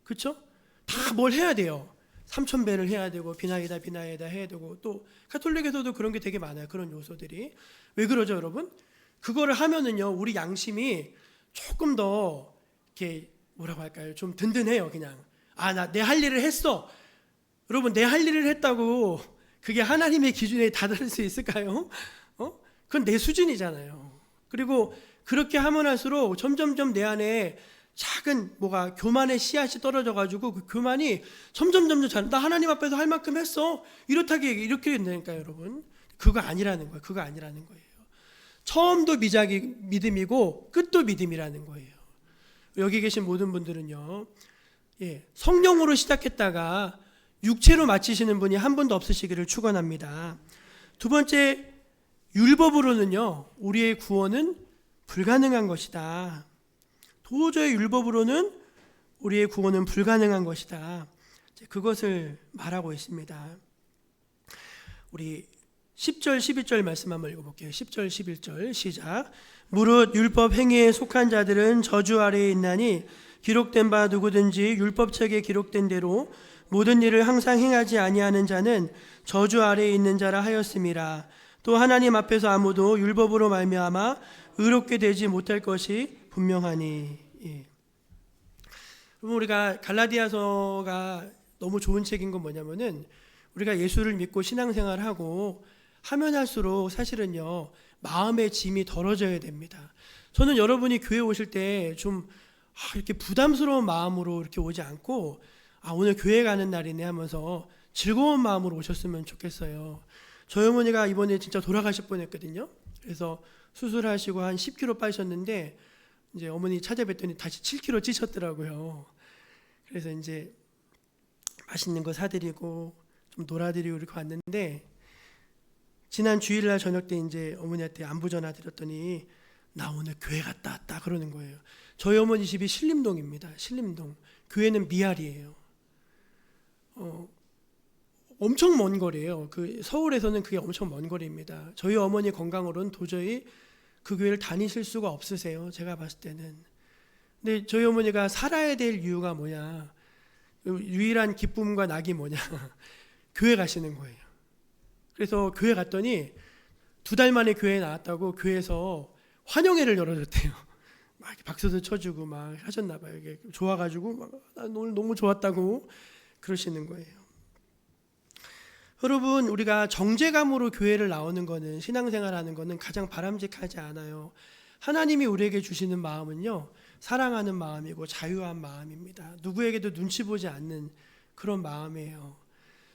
A: 그렇죠? 다 뭘 해야 돼요. 삼천배를 해야 되고 비나이다 해야 되고, 또 가톨릭에서도 그런 게 되게 많아요. 그런 요소들이. 왜 그러죠 여러분? 그거를 하면은요 우리 양심이 조금 더 이렇게 뭐라고 할까요? 좀 든든해요. 그냥 나 내 할 일을 했어. 여러분, 내 할 일을 했다고 그게 하나님의 기준에 다다를 수 있을까요? 그건 내 수준이잖아요. 그리고 그렇게 하면 할수록 점점점 내 안에 작은 교만의 씨앗이 떨어져가지고 그 교만이 점점 잘, 나 하나님 앞에서 할 만큼 했어, 이렇게 된다니까요 여러분. 그거 아니라는 거예요. 처음도 믿음이고 끝도 믿음이라는 거예요. 여기 계신 모든 분들은요, 성령으로 시작했다가 육체로 마치시는 분이 한 분도 없으시기를 축원합니다. 두 번째, 율법으로는요 우리의 구원은 불가능한 것이다. 도저히 율법으로는 우리의 구원은 불가능한 것이다. 그것을 말하고 있습니다. 우리 10절 11절 말씀 한번 읽어볼게요. 10절 11절 시작. 무릇 율법 행위에 속한 자들은 저주 아래에 있나니 기록된 바 누구든지 율법책에 기록된 대로 모든 일을 항상 행하지 아니하는 자는 저주 아래에 있는 자라 하였음이라. 또 하나님 앞에서 아무도 율법으로 말미암아 의롭게 되지 못할 것이 분명하니. 그럼 우리가 갈라디아서가 너무 좋은 책인 건 뭐냐면은, 우리가 예수를 믿고 신앙생활을 하고 하면 할수록 사실은요 마음의 짐이 덜어져야 됩니다. 저는 여러분이 교회 오실 때 좀 이렇게 부담스러운 마음으로 이렇게 오지 않고, 오늘 교회 가는 날이네 하면서 즐거운 마음으로 오셨으면 좋겠어요. 저희 어머니가 이번에 진짜 돌아가실 뻔했거든요. 그래서 수술하시고 한 10kg 빠지셨는데 이제 어머니 찾아뵀더니 다시 7kg 찌셨더라고요. 그래서 이제 맛있는 거 사드리고 좀 놀아드리고 이렇게 왔는데, 지난 주일날 저녁 때 이제 어머니한테 안부 전화 드렸더니 나 오늘 교회 갔다 왔다 그러는 거예요. 저희 어머니 집이 신림동입니다. 신림동. 교회는 미알이에요. 엄청 먼 거리예요. 서울에서는 그게 엄청 먼 거리입니다. 저희 어머니 건강으로는 도저히 그 교회를 다니실 수가 없으세요. 제가 봤을 때는. 근데 저희 어머니가 살아야 될 이유가 뭐냐, 유일한 기쁨과 낙이 뭐냐, 교회 가시는 거예요. 그래서 교회 갔더니 2달 만에 교회에 나왔다고 교회에서 환영회를 열어줬대요. 막 박수도 쳐주고 막 하셨나 봐요. 이게 좋아가지고 막 오늘 너무 좋았다고 그러시는 거예요. 여러분, 우리가 정죄감으로 교회를 나오는 거는, 신앙생활하는 거는 가장 바람직하지 않아요. 하나님이 우리에게 주시는 마음은요, 사랑하는 마음이고 자유한 마음입니다. 누구에게도 눈치 보지 않는 그런 마음이에요.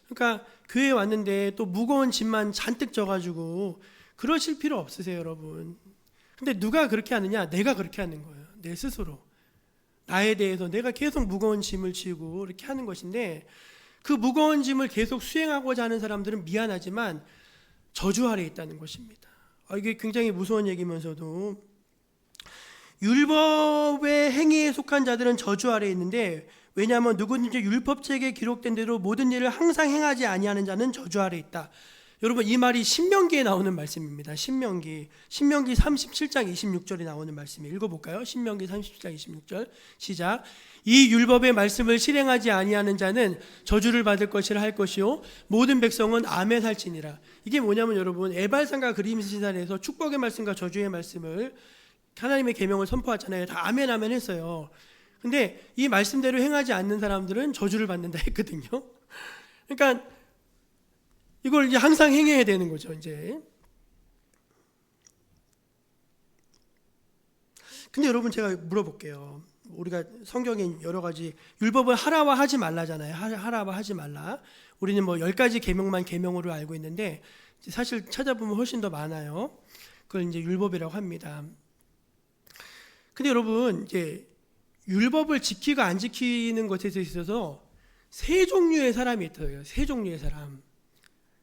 A: 그러니까 교회에 왔는데 또 무거운 짐만 잔뜩 져가지고 그러실 필요 없으세요, 여러분. 근데 누가 그렇게 하느냐? 내가 그렇게 하는 거예요. 내 스스로. 나에 대해서 내가 계속 무거운 짐을 지고 이렇게 하는 것인데, 그 무거운 짐을 계속 수행하고자 하는 사람들은 미안하지만 저주 아래에 있다는 것입니다. 이게 굉장히 무서운 얘기면서도, 율법의 행위에 속한 자들은 저주 아래에 있는데, 왜냐하면 누구든지 율법책에 기록된 대로 모든 일을 항상 행하지 아니하는 자는 저주 아래에 있다. 여러분, 이 말이 신명기에 나오는 말씀입니다. 신명기 37장 26절에 나오는 말씀이에요. 읽어볼까요? 신명기 37장 26절 시작. 이 율법의 말씀을 실행하지 아니하는 자는 저주를 받을 것이라 할 것이요 모든 백성은 아멘 할지니라. 이게 뭐냐면 여러분, 에발산과 그림신산에서 축복의 말씀과 저주의 말씀을, 하나님의 계명을 선포하잖아요. 다 아멘 아멘 했어요. 근데 이 말씀대로 행하지 않는 사람들은 저주를 받는다 했거든요. 그러니까 이걸 이제 항상 행해야 되는 거죠, 이제. 근데 여러분, 제가 물어볼게요. 우리가 성경에 여러 가지 율법을 하라와 하지 말라잖아요. 하라와 하지 말라. 우리는 뭐 10가지 계명만 계명으로 알고 있는데, 사실 찾아보면 훨씬 더 많아요. 그걸 이제 율법이라고 합니다. 근데 여러분, 이제 율법을 지키고 안 지키는 것에 있어서 세 종류의 사람이 있어요. 세 종류의 사람.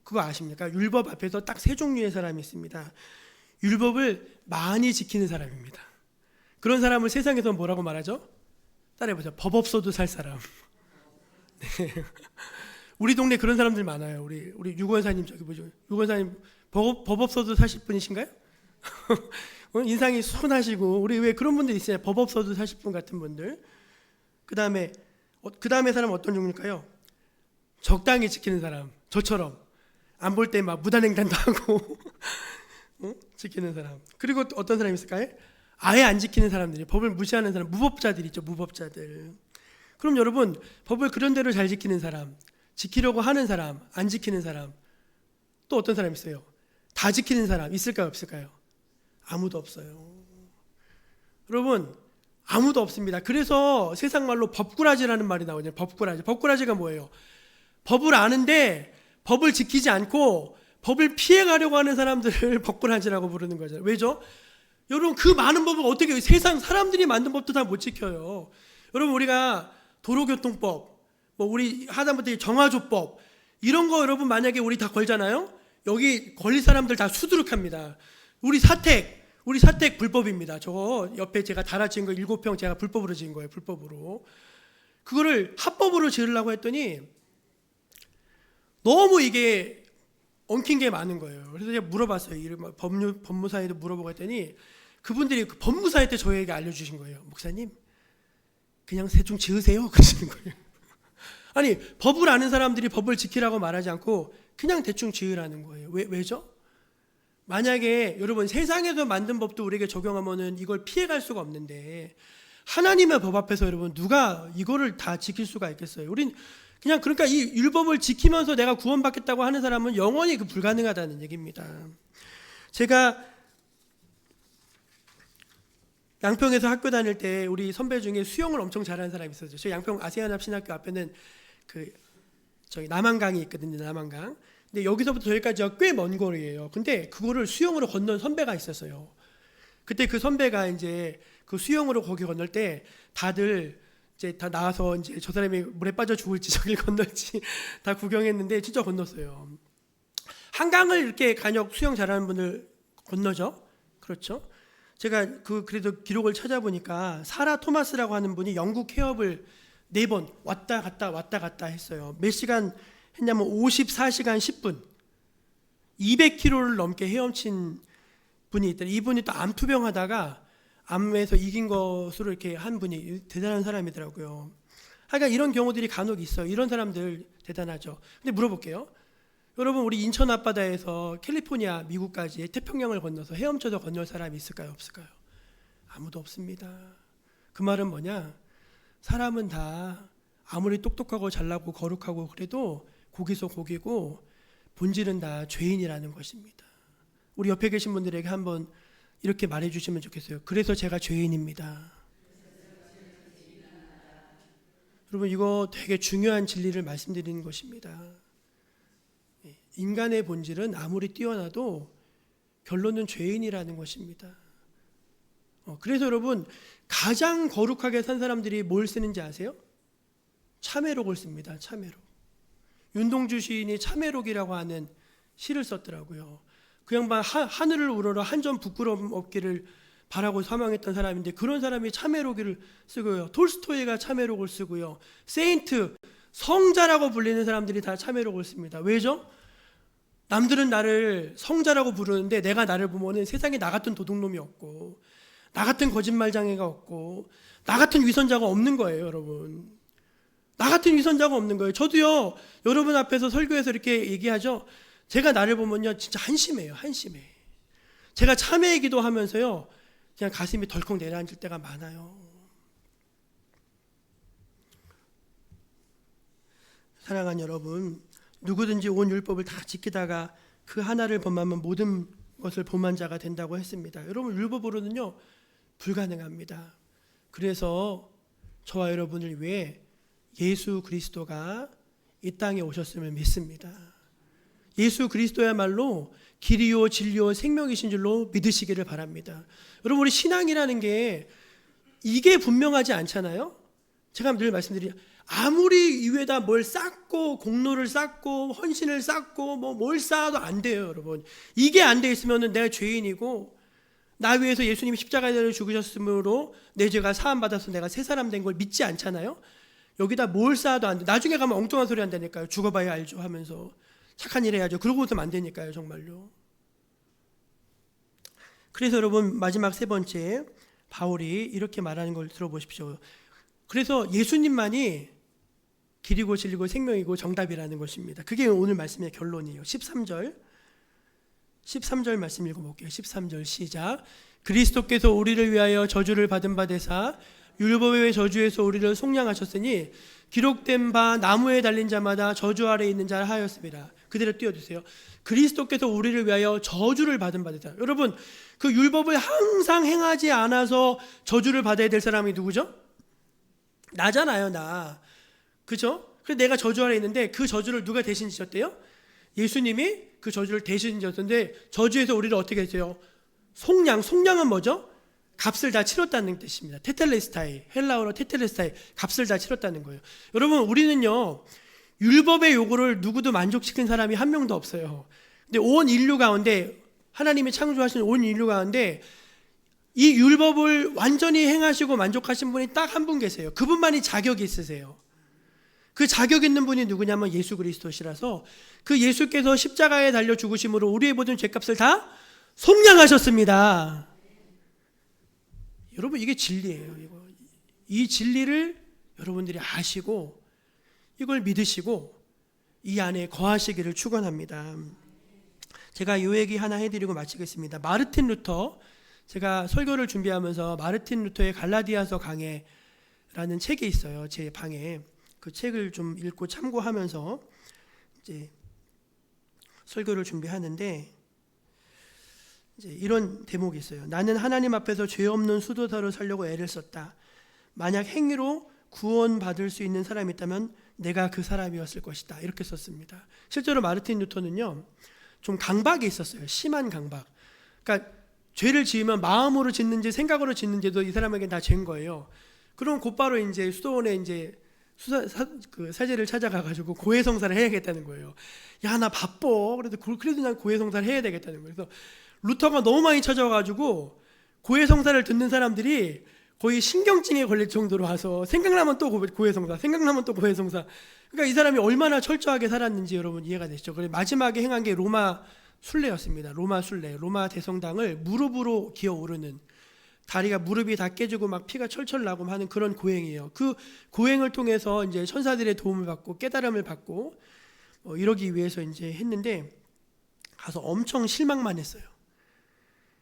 A: 그거 아십니까? 율법 앞에서 딱 세 종류의 사람이 있습니다. 율법을 많이 지키는 사람입니다. 그런 사람을 세상에서 뭐라고 말하죠? 따라해보죠. 법 없어도 살 사람. 네. 우리 동네 그런 사람들 많아요. 우리 유권사님 저기 보죠. 유권사님 법 없어도 사실 분이신가요? 인상이 순하시고, 우리 왜 그런 분들 있어요? 법 없어도 사실 분 같은 분들. 그 다음에 사람 어떤 종류일까요? 적당히 지키는 사람. 저처럼 안 볼 때 막 무단횡단도 하고 지키는 사람. 그리고 또 어떤 사람이 있을까요? 아예 안 지키는 사람들이, 법을 무시하는 사람, 무법자들 있죠. 무법자들. 그럼 여러분, 법을 그런 대로 잘 지키는 사람, 지키려고 하는 사람, 안 지키는 사람, 또 어떤 사람 있어요? 다 지키는 사람 있을까요? 없을까요? 아무도 없어요. 여러분, 아무도 없습니다. 그래서 세상 말로 법꾸라지라는 말이 나오잖아요. 법꾸라지. 법꾸라지가 뭐예요? 법을 아는데 법을 지키지 않고 법을 피해가려고 하는 사람들을 법꾸라지라고 부르는 거죠. 왜죠? 여러분, 그 많은 법을 어떻게, 세상 사람들이 만든 법도 다 못 지켜요. 여러분, 우리가 도로교통법, 뭐 우리 하다못해 정화조법, 이런 거 여러분 만약에 우리 다 걸잖아요. 여기 걸릴 사람들 다 수두룩합니다. 우리 사택 불법입니다. 저거 옆에 제가 달아지은 거 7평 제가 불법으로 지은 거예요. 불법으로. 그거를 합법으로 지으려고 했더니 너무 이게 엉킨 게 많은 거예요. 그래서 제가 물어봤어요. 법무사에도 물어보고 했더니 그분들이 그 법무사에 때 저에게 알려주신 거예요. 목사님, 그냥 대충 지으세요. 그러시는 거예요. 아니, 법을 아는 사람들이 법을 지키라고 말하지 않고 그냥 대충 지으라는 거예요. 왜죠? 만약에 여러분, 세상에서 만든 법도 우리에게 적용하면은 이걸 피해갈 수가 없는데, 하나님의 법 앞에서 여러분 누가 이거를 다 지킬 수가 있겠어요? 우린 그냥, 그러니까 이 율법을 지키면서 내가 구원받겠다고 하는 사람은 영원히 불가능하다는 얘기입니다. 제가 양평에서 학교 다닐 때 우리 선배 중에 수영을 엄청 잘하는 사람이 있었죠. 저 양평 아세아납신학교 앞에는 저기 남한강이 있거든요. 남한강. 근데 여기서부터 저기까지가 꽤 먼 거리예요. 근데 그거를 수영으로 건넌 선배가 있었어요. 그때 그 선배가 이제 그 수영으로 거기 건널 때 다들 이제 다 나와서 이제 저 사람이 물에 빠져 죽을지 저길 건널지 다 구경했는데 진짜 건넜어요. 한강을 이렇게 간혹 수영 잘하는 분을 건너죠. 그렇죠. 제가 그래도 기록을 찾아보니까 사라 토마스라고 하는 분이 영국 해협을 4번 왔다 갔다 했어요. 몇 시간 했냐면 54시간 10분, 200km를 넘게 헤엄친 분이 있더니, 이분이 또 암투병 하다가 암에서 이긴 것으로 이렇게 한 분이 대단한 사람이더라고요. 하여간 이런 경우들이 간혹 있어요. 이런 사람들 대단하죠. 근데 물어볼게요. 여러분, 우리 인천 앞바다에서 캘리포니아 미국까지 태평양을 건너서 헤엄쳐서 건널 사람이 있을까요? 없을까요? 아무도 없습니다. 그 말은 뭐냐? 사람은 다 아무리 똑똑하고 잘나고 거룩하고 그래도 고기서 고기고 본질은 다 죄인이라는 것입니다. 우리 옆에 계신 분들에게 한번 이렇게 말해주시면 좋겠어요. 그래서 제가 죄인입니다. 여러분, 이거 되게 중요한 진리를 말씀드리는 것입니다. 인간의 본질은 아무리 뛰어나도 결론은 죄인이라는 것입니다. 그래서 여러분, 가장 거룩하게 산 사람들이 뭘 쓰는지 아세요? 참회록을 씁니다. 참회록. 윤동주 시인이 참회록이라고 하는 시를 썼더라고요. 그 양반 하늘을 우러러 한 점 부끄러움 없기를 바라고 사망했던 사람인데 그런 사람이 참회록을 쓰고요. 톨스토이가 참회록을 쓰고요. 세인트, 성자라고 불리는 사람들이 다 참회록을 씁니다. 왜죠? 남들은 나를 성자라고 부르는데 내가 나를 보면은 세상에 나 같은 도둑놈이 없고 나 같은 거짓말장애가 없고 나 같은 위선자가 없는 거예요, 여러분. 나 같은 위선자가 없는 거예요. 저도요, 여러분 앞에서 설교해서 이렇게 얘기하죠. 제가 나를 보면요, 진짜 한심해요, 한심해. 제가 참회의 기도하면서요, 그냥 가슴이 덜컥 내려앉을 때가 많아요. 사랑하는 여러분, 누구든지 온 율법을 다 지키다가 그 하나를 범하면 모든 것을 범한 자가 된다고 했습니다. 여러분, 율법으로는요 불가능합니다. 그래서 저와 여러분을 위해 예수 그리스도가 이 땅에 오셨음을 믿습니다. 예수 그리스도야말로 길이요 진리요 생명이신 줄로 믿으시기를 바랍니다. 여러분, 우리 신앙이라는 게 이게 분명하지 않잖아요. 제가 늘 말씀드리죠. 아무리 이외에다 뭘 쌓고 공로를 쌓고 헌신을 쌓고 뭘 쌓아도 안 돼요, 여러분. 이게 안 돼 있으면 내가 죄인이고 나 위해서 예수님이 십자가에 죽으셨으므로 내 죄가 사함 받아서 내가 새 사람 된 걸 믿지 않잖아요. 여기다 뭘 쌓아도 안 돼. 나중에 가면 엉뚱한 소리 한다니까요. 죽어봐야 알죠 하면서 착한 일 해야죠. 그러고 있으면 안 되니까요, 정말로. 그래서 여러분, 마지막 세 번째, 바울이 이렇게 말하는 걸 들어보십시오. 그래서 예수님만이 길이고 진리고 생명이고 정답이라는 것입니다. 그게 오늘 말씀의 결론이에요. 13절 말씀 읽어볼게요. 13절 시작. 그리스도께서 우리를 위하여 저주를 받은 바 되사 율법의 저주에서 우리를 속량하셨으니 기록된 바 나무에 달린 자마다 저주 아래 있는 자를 하였습니다. 그대로 띄워주세요. 그리스도께서 우리를 위하여 저주를 받은 바 되사. 여러분, 그 율법을 항상 행하지 않아서 저주를 받아야 될 사람이 누구죠? 나잖아요, 나. 그죠? 그래서 내가 저주 아래 있는데 그 저주를 누가 대신 지셨대요? 예수님이 그 저주를 대신 지셨는데 저주에서 우리를 어떻게 했어요? 속량은 뭐죠? 값을 다 치렀다는 뜻입니다. 테텔레스타이, 헬라어로 테텔레스타이, 값을 다 치렀다는 거예요. 여러분, 우리는요 율법의 요구를 누구도 만족시킨 사람이 한 명도 없어요. 근데 온 인류 가운데, 하나님이 창조하신 온 인류 가운데 이 율법을 완전히 행하시고 만족하신 분이 딱 한 분 계세요. 그분만이 자격이 있으세요. 그 자격 있는 분이 누구냐면 예수 그리스도시라서 그 예수께서 십자가에 달려 죽으심으로 우리의 모든 죄값을 다 속량하셨습니다. 여러분, 이게 진리예요. 이 진리를 여러분들이 아시고 이걸 믿으시고 이 안에 거하시기를 축원합니다. 제가 이 얘기 하나 해드리고 마치겠습니다. 마르틴 루터, 제가 설교를 준비하면서 마르틴 루터의 갈라디아서 강해라는 책이 있어요. 제 방에. 그 책을 좀 읽고 참고하면서 이제 설교를 준비하는데 이제 이런 대목이 있어요. 나는 하나님 앞에서 죄 없는 수도사로 살려고 애를 썼다. 만약 행위로 구원받을 수 있는 사람이 있다면 내가 그 사람이었을 것이다. 이렇게 썼습니다. 실제로 마르틴 루터는요, 좀 강박이 있었어요. 심한 강박. 그러니까 죄를 지으면 마음으로 짓는지 생각으로 짓는지도 이 사람에게는 다 죄인 거예요. 그럼 곧바로 이제 수도원에 이제 사제를 찾아가가지고 고해성사를 해야겠다는 거예요. 야, 나 바빠. 그래도 난 고해성사를 해야 되겠다는 거예요. 그래서 루터가 너무 많이 찾아와가지고 고해성사를 듣는 사람들이 거의 신경증에 걸릴 정도로 와서 생각나면 또 고해성사, 생각나면 또 고해성사. 그러니까 이 사람이 얼마나 철저하게 살았는지 여러분 이해가 되시죠? 그래서 마지막에 행한 게 로마 순례였습니다. 로마 순례, 로마 대성당을 무릎으로 기어오르는, 다리가 무릎이 다 깨지고 막 피가 철철 나고 하는 그런 고행이에요. 그 고행을 통해서 이제 천사들의 도움을 받고 깨달음을 받고 이러기 위해서 이제 했는데 가서 엄청 실망만 했어요.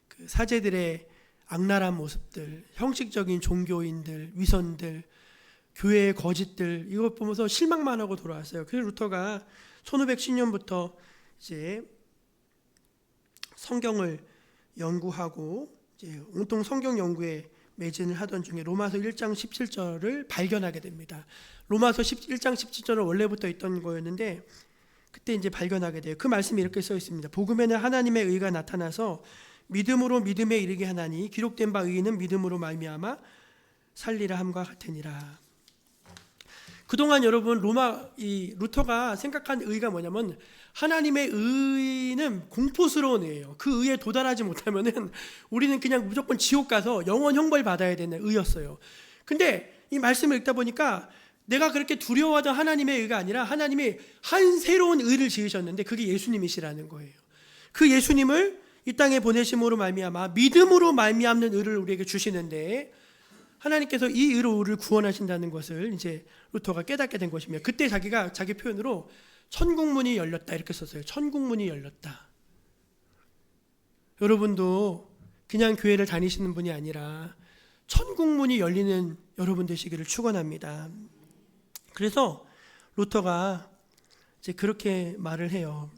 A: 그 사제들의 악랄한 모습들, 형식적인 종교인들, 위선들, 교회의 거짓들, 이것 보면서 실망만 하고 돌아왔어요. 그래서 루터가 1510년부터 이제 성경을 연구하고 이제 온통 성경 연구에 매진을 하던 중에 로마서 1장 17절을 발견하게 됩니다. 로마서 1장 17절은 원래부터 있던 거였는데 그때 이제 발견하게 돼요. 그 말씀이 이렇게 써 있습니다. 복음에는 하나님의 의가 나타나서 믿음으로 믿음에 이르게 하나니 기록된 바 의인은 믿음으로 말미암아 살리라 함과 같으니라. 그동안 여러분 루터가 생각한 의가 뭐냐면 하나님의 의는 공포스러운 의예요. 그 의에 도달하지 못하면은 우리는 그냥 무조건 지옥 가서 영원 형벌 받아야 되는 의였어요. 근데 이 말씀을 읽다 보니까 내가 그렇게 두려워하던 하나님의 의가 아니라 하나님이 한 새로운 의를 지으셨는데 그게 예수님이시라는 거예요. 그 예수님을 이 땅에 보내심으로 말미암아 믿음으로 말미암는 의를 우리에게 주시는데 하나님께서 이 의로 우리를 구원하신다는 것을 이제 루터가 깨닫게 된 것이며 그때 자기가 자기 표현으로 천국문이 열렸다 이렇게 썼어요. 천국문이 열렸다. 여러분도 그냥 교회를 다니시는 분이 아니라 천국문이 열리는 여러분 되시기를 축원합니다. 그래서 루터가 이제 그렇게 말을 해요.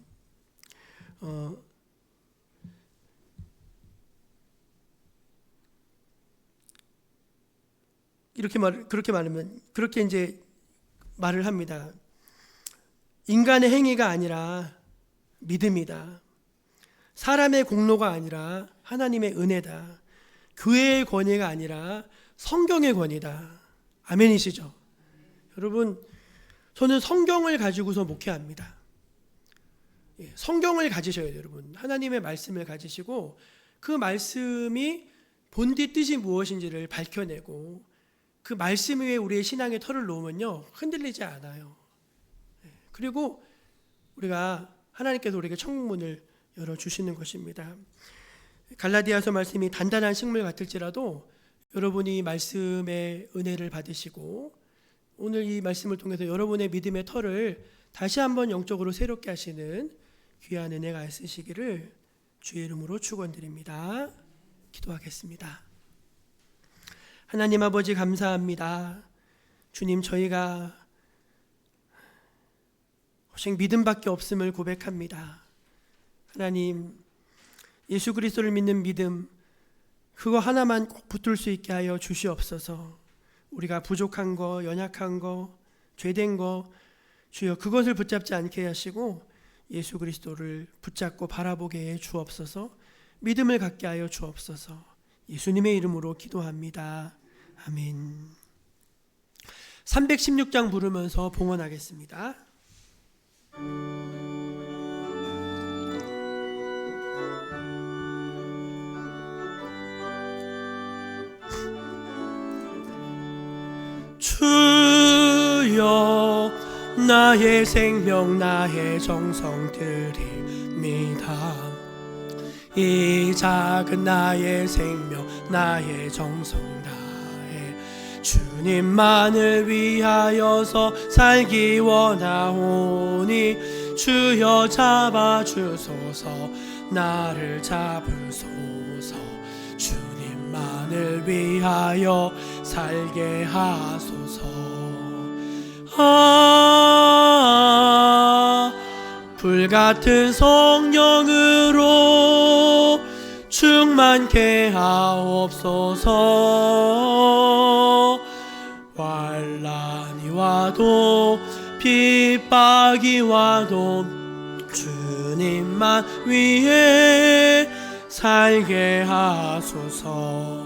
A: 그렇게 이제 말을 합니다. 인간의 행위가 아니라 믿음이다. 사람의 공로가 아니라 하나님의 은혜다. 교회의 권위가 아니라 성경의 권위다. 아멘이시죠? 여러분, 저는 성경을 가지고서 목회합니다. 성경을 가지셔야 돼요, 여러분. 하나님의 말씀을 가지시고 그 말씀이 본디 뜻이 무엇인지를 밝혀내고 그 말씀 위에 우리의 신앙의 털을 놓으면요 흔들리지 않아요. 그리고 우리가 하나님께서 우리에게 천국문을 열어주시는 것입니다. 갈라디아서 말씀이 단단한 식물 같을지라도 여러분이 말씀의 은혜를 받으시고 오늘 이 말씀을 통해서 여러분의 믿음의 털을 다시 한번 영적으로 새롭게 하시는 귀한 은혜가 있으시기를 주의 이름으로 축원드립니다. 기도하겠습니다. 하나님 아버지 감사합니다. 주님, 저희가 오직 믿음밖에 없음을 고백합니다. 하나님, 예수 그리스도를 믿는 믿음 그거 하나만 꼭 붙들 수 있게 하여 주시옵소서. 우리가 부족한 거, 연약한 거, 죄된 거 주여 그것을 붙잡지 않게 하시고 예수 그리스도를 붙잡고 바라보게 해 주옵소서. 믿음을 갖게 하여 주옵소서. 예수님의 이름으로 기도합니다. 아멘. 316장 부르면서 봉헌하겠습니다. 주여 나의 생명 나의 정성 드립니다. 이 작은 나의 생명 나의 정성 다해 주님만을 위하여서 살기 원하오니 주여 잡아주소서 나를 잡으소서 주님만을 위하여 살게 하소서. 불같은 성령으로 충만케 하옵소서. 환난이 와도 핍박이 와도 주님만 위해 살게 하소서.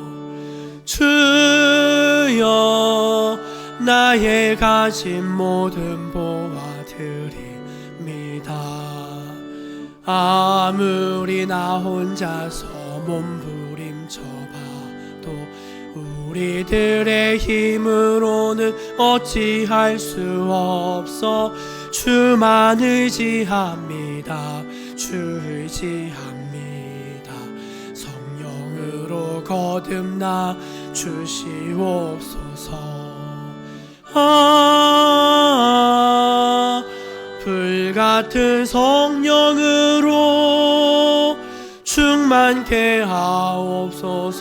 A: 주여 나의 가진 모든 보아드립니다. 아무리 나 혼자서 몸부림쳐봐도 우리들의 힘으로는 어찌할 수 없어. 주만 의지합니다. 주 의지합니다. 성령으로 거듭나 주시옵소서. 불 불같은 성령으로 충만케 하옵소서.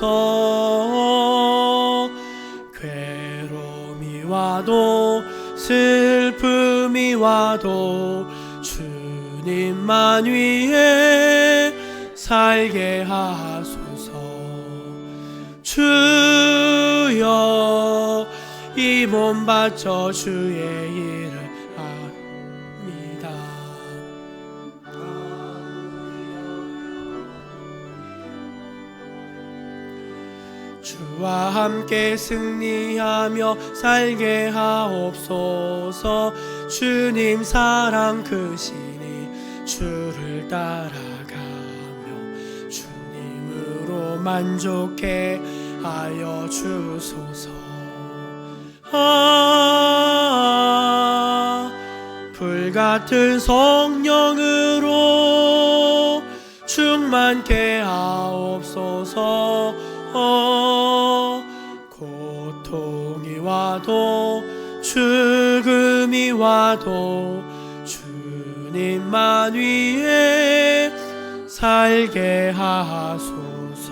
A: 괴로움이 와도 슬픔이 와도 주님만 위해 살게 하소서. 주여 이 몸 바쳐 주의 일을 합니다. 주와 함께 승리하며 살게 하옵소서. 주님 사랑 크시니 주를 따라가며 주님으로 만족해 하여 주소서. 불같은 성령으로 충만케 하옵소서. 고통이 와도 죽음이 와도 주님만 위해 살게 하소서.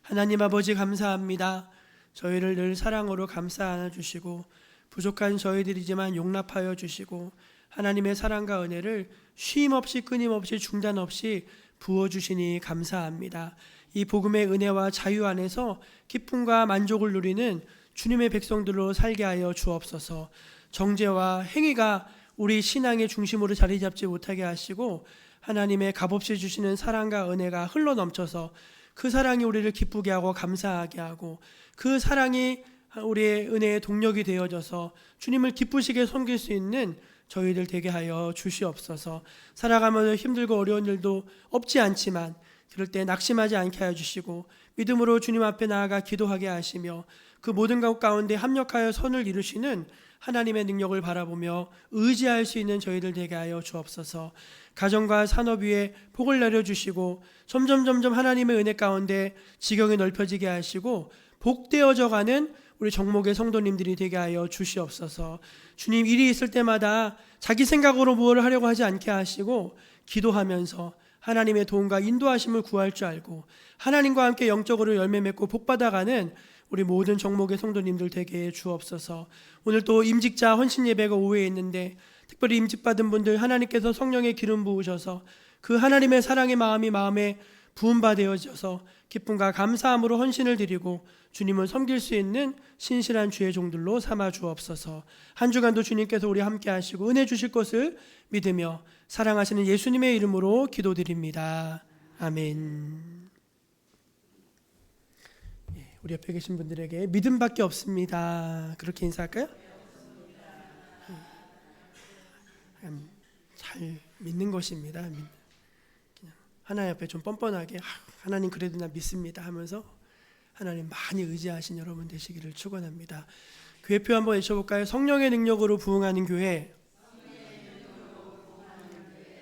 A: 하나님 아버지 감사합니다. 저희를 늘 사랑으로 감싸 안아주시고 부족한 저희들이지만 용납하여 주시고 하나님의 사랑과 은혜를 쉼없이 끊임없이 중단 없이 부어주시니 감사합니다. 이 복음의 은혜와 자유 안에서 기쁨과 만족을 누리는 주님의 백성들로 살게 하여 주옵소서. 정죄와 행위가 우리 신앙의 중심으로 자리 잡지 못하게 하시고 하나님의 값없이 주시는 사랑과 은혜가 흘러넘쳐서 그 사랑이 우리를 기쁘게 하고 감사하게 하고 그 사랑이 우리의 은혜의 동력이 되어져서 주님을 기쁘시게 섬길 수 있는 저희들 되게 하여 주시옵소서. 살아가면서 힘들고 어려운 일도 없지 않지만 그럴 때 낙심하지 않게 하여 주시고 믿음으로 주님 앞에 나아가 기도하게 하시며 그 모든 것 가운데 합력하여 선을 이루시는 하나님의 능력을 바라보며 의지할 수 있는 저희들 되게 하여 주옵소서. 가정과 산업 위에 복을 내려주시고 점점 하나님의 은혜 가운데 지경이 넓혀지게 하시고 복되어져 가는 우리 정목의 성도님들이 되게 하여 주시옵소서. 주님 일이 있을 때마다 자기 생각으로 무엇을 하려고 하지 않게 하시고 기도하면서 하나님의 도움과 인도하심을 구할 줄 알고 하나님과 함께 영적으로 열매 맺고 복받아가는 우리 모든 정목의 성도님들 되게 해 주옵소서. 오늘 또 임직자 헌신 예배가 오후에 있는데 특별히 임직받은 분들 하나님께서 성령의 기름 부으셔서 그 하나님의 사랑의 마음이 마음에 부음받아져서 기쁨과 감사함으로 헌신을 드리고 주님을 섬길 수 있는 신실한 주의 종들로 삼아 주옵소서. 한 주간도 주님께서 우리 함께 하시고 은혜 주실 것을 믿으며 사랑하시는 예수님의 이름으로 기도드립니다. 아멘. 우리 옆에 계신 분들에게 믿음밖에 없습니다. 그렇게 인사할까요? 잘 믿는 것입니다. 그냥 하나님 앞에 좀 뻔뻔하게 하나님 그래도 나 믿습니다 하면서 하나님 많이 의지하신 여러분 되시기를 축원합니다. 교회표 한번 외쳐볼까요? 성령의 능력으로 부흥하는 교회,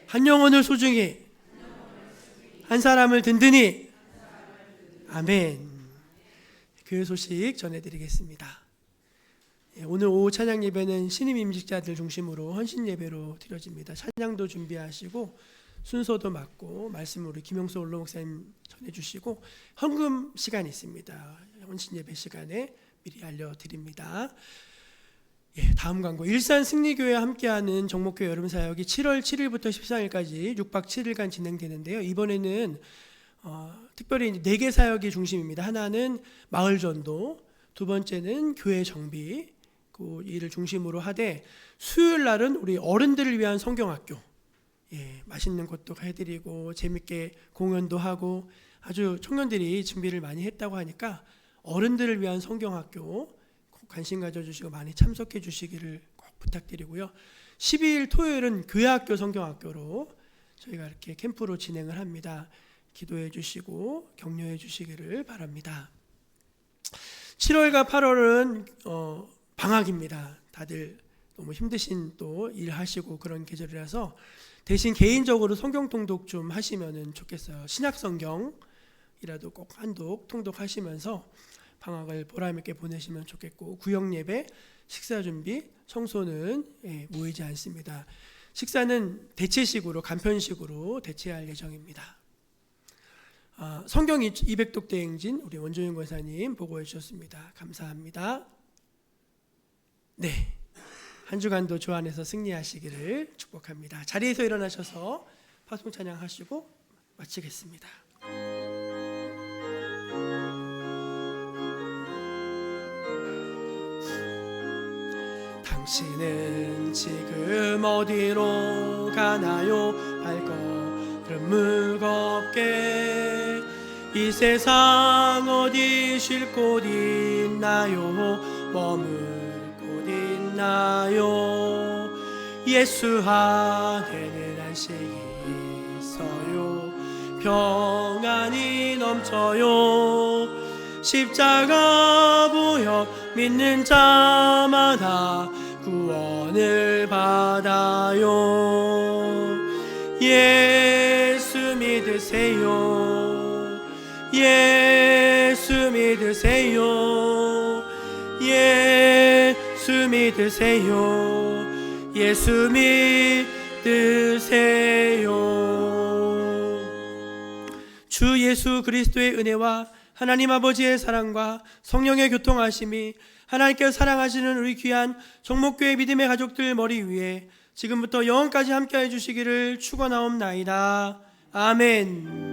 A: 한 영혼을 소중히, 한 사람을 든든히. 아멘. 교회 소식 전해드리겠습니다. 오늘 오후 찬양 예배는 신임 임직자들 중심으로 헌신 예배로 드려집니다. 찬양도 준비하시고 순서도 맡고 말씀 우리 김영수 원로 목사님 전해주시고 헌금 시간이 있습니다. 헌신 예배 시간에 미리 알려드립니다. 다음 광고. 일산 승리교회와 함께하는 정목교회 여름사역이 7월 7일부터 13일까지 6박 7일간 진행되는데요. 이번에는 특별히 4개 사역이 중심입니다. 하나는 마을 전도, 두 번째는 교회 정비, 그 일을 중심으로 하되 수요일 날은 우리 어른들을 위한 성경학교, 맛있는 것도 해드리고 재밌게 공연도 하고 아주 청년들이 준비를 많이 했다고 하니까 어른들을 위한 성경학교 꼭 관심 가져주시고 많이 참석해 주시기를 꼭 부탁드리고요. 12일 토요일은 교회학교 성경학교로 저희가 이렇게 캠프로 진행을 합니다. 기도해 주시고 격려해 주시기를 바랍니다. 7월과 8월은 방학입니다. 다들 너무 힘드신 또 일하시고 그런 계절이라서 대신 개인적으로 성경 통독 좀 하시면 좋겠어요. 신약 성경이라도 꼭 한독 통독하시면서 방학을 보람있게 보내시면 좋겠고, 구역 예배, 식사 준비, 청소는 모이지 않습니다. 식사는 대체식으로, 간편식으로 대체할 예정입니다. 성경 200독 대행진 우리 원종윤 권사님 보고해 주셨습니다. 감사합니다. 네, 한 주간도 주 안에서 승리하시기를 축복합니다. 자리에서 일어나셔서 파송 찬양하시고 마치겠습니다. 당신은 지금 어디로 가나요? 발걸음 무겁게 이 세상 어디 쉴 곳 있나요? 머물 곳 있나요? 예수 안에는 안식이 있어요. 평안이 넘쳐요. 십자가 보혈 믿는 자마다 구원을 받아요. 예수 믿으세요. 예수 믿으세요. 예수 믿으세요. 예수 믿으세요. 주 예수 그리스도의 은혜와 하나님 아버지의 사랑과 성령의 교통하심이 하나님께서 사랑하시는 우리 귀한 정목교회 믿음의 가족들 머리 위에 지금부터 영원까지 함께해 주시기를 축원하옵나이다. 아멘.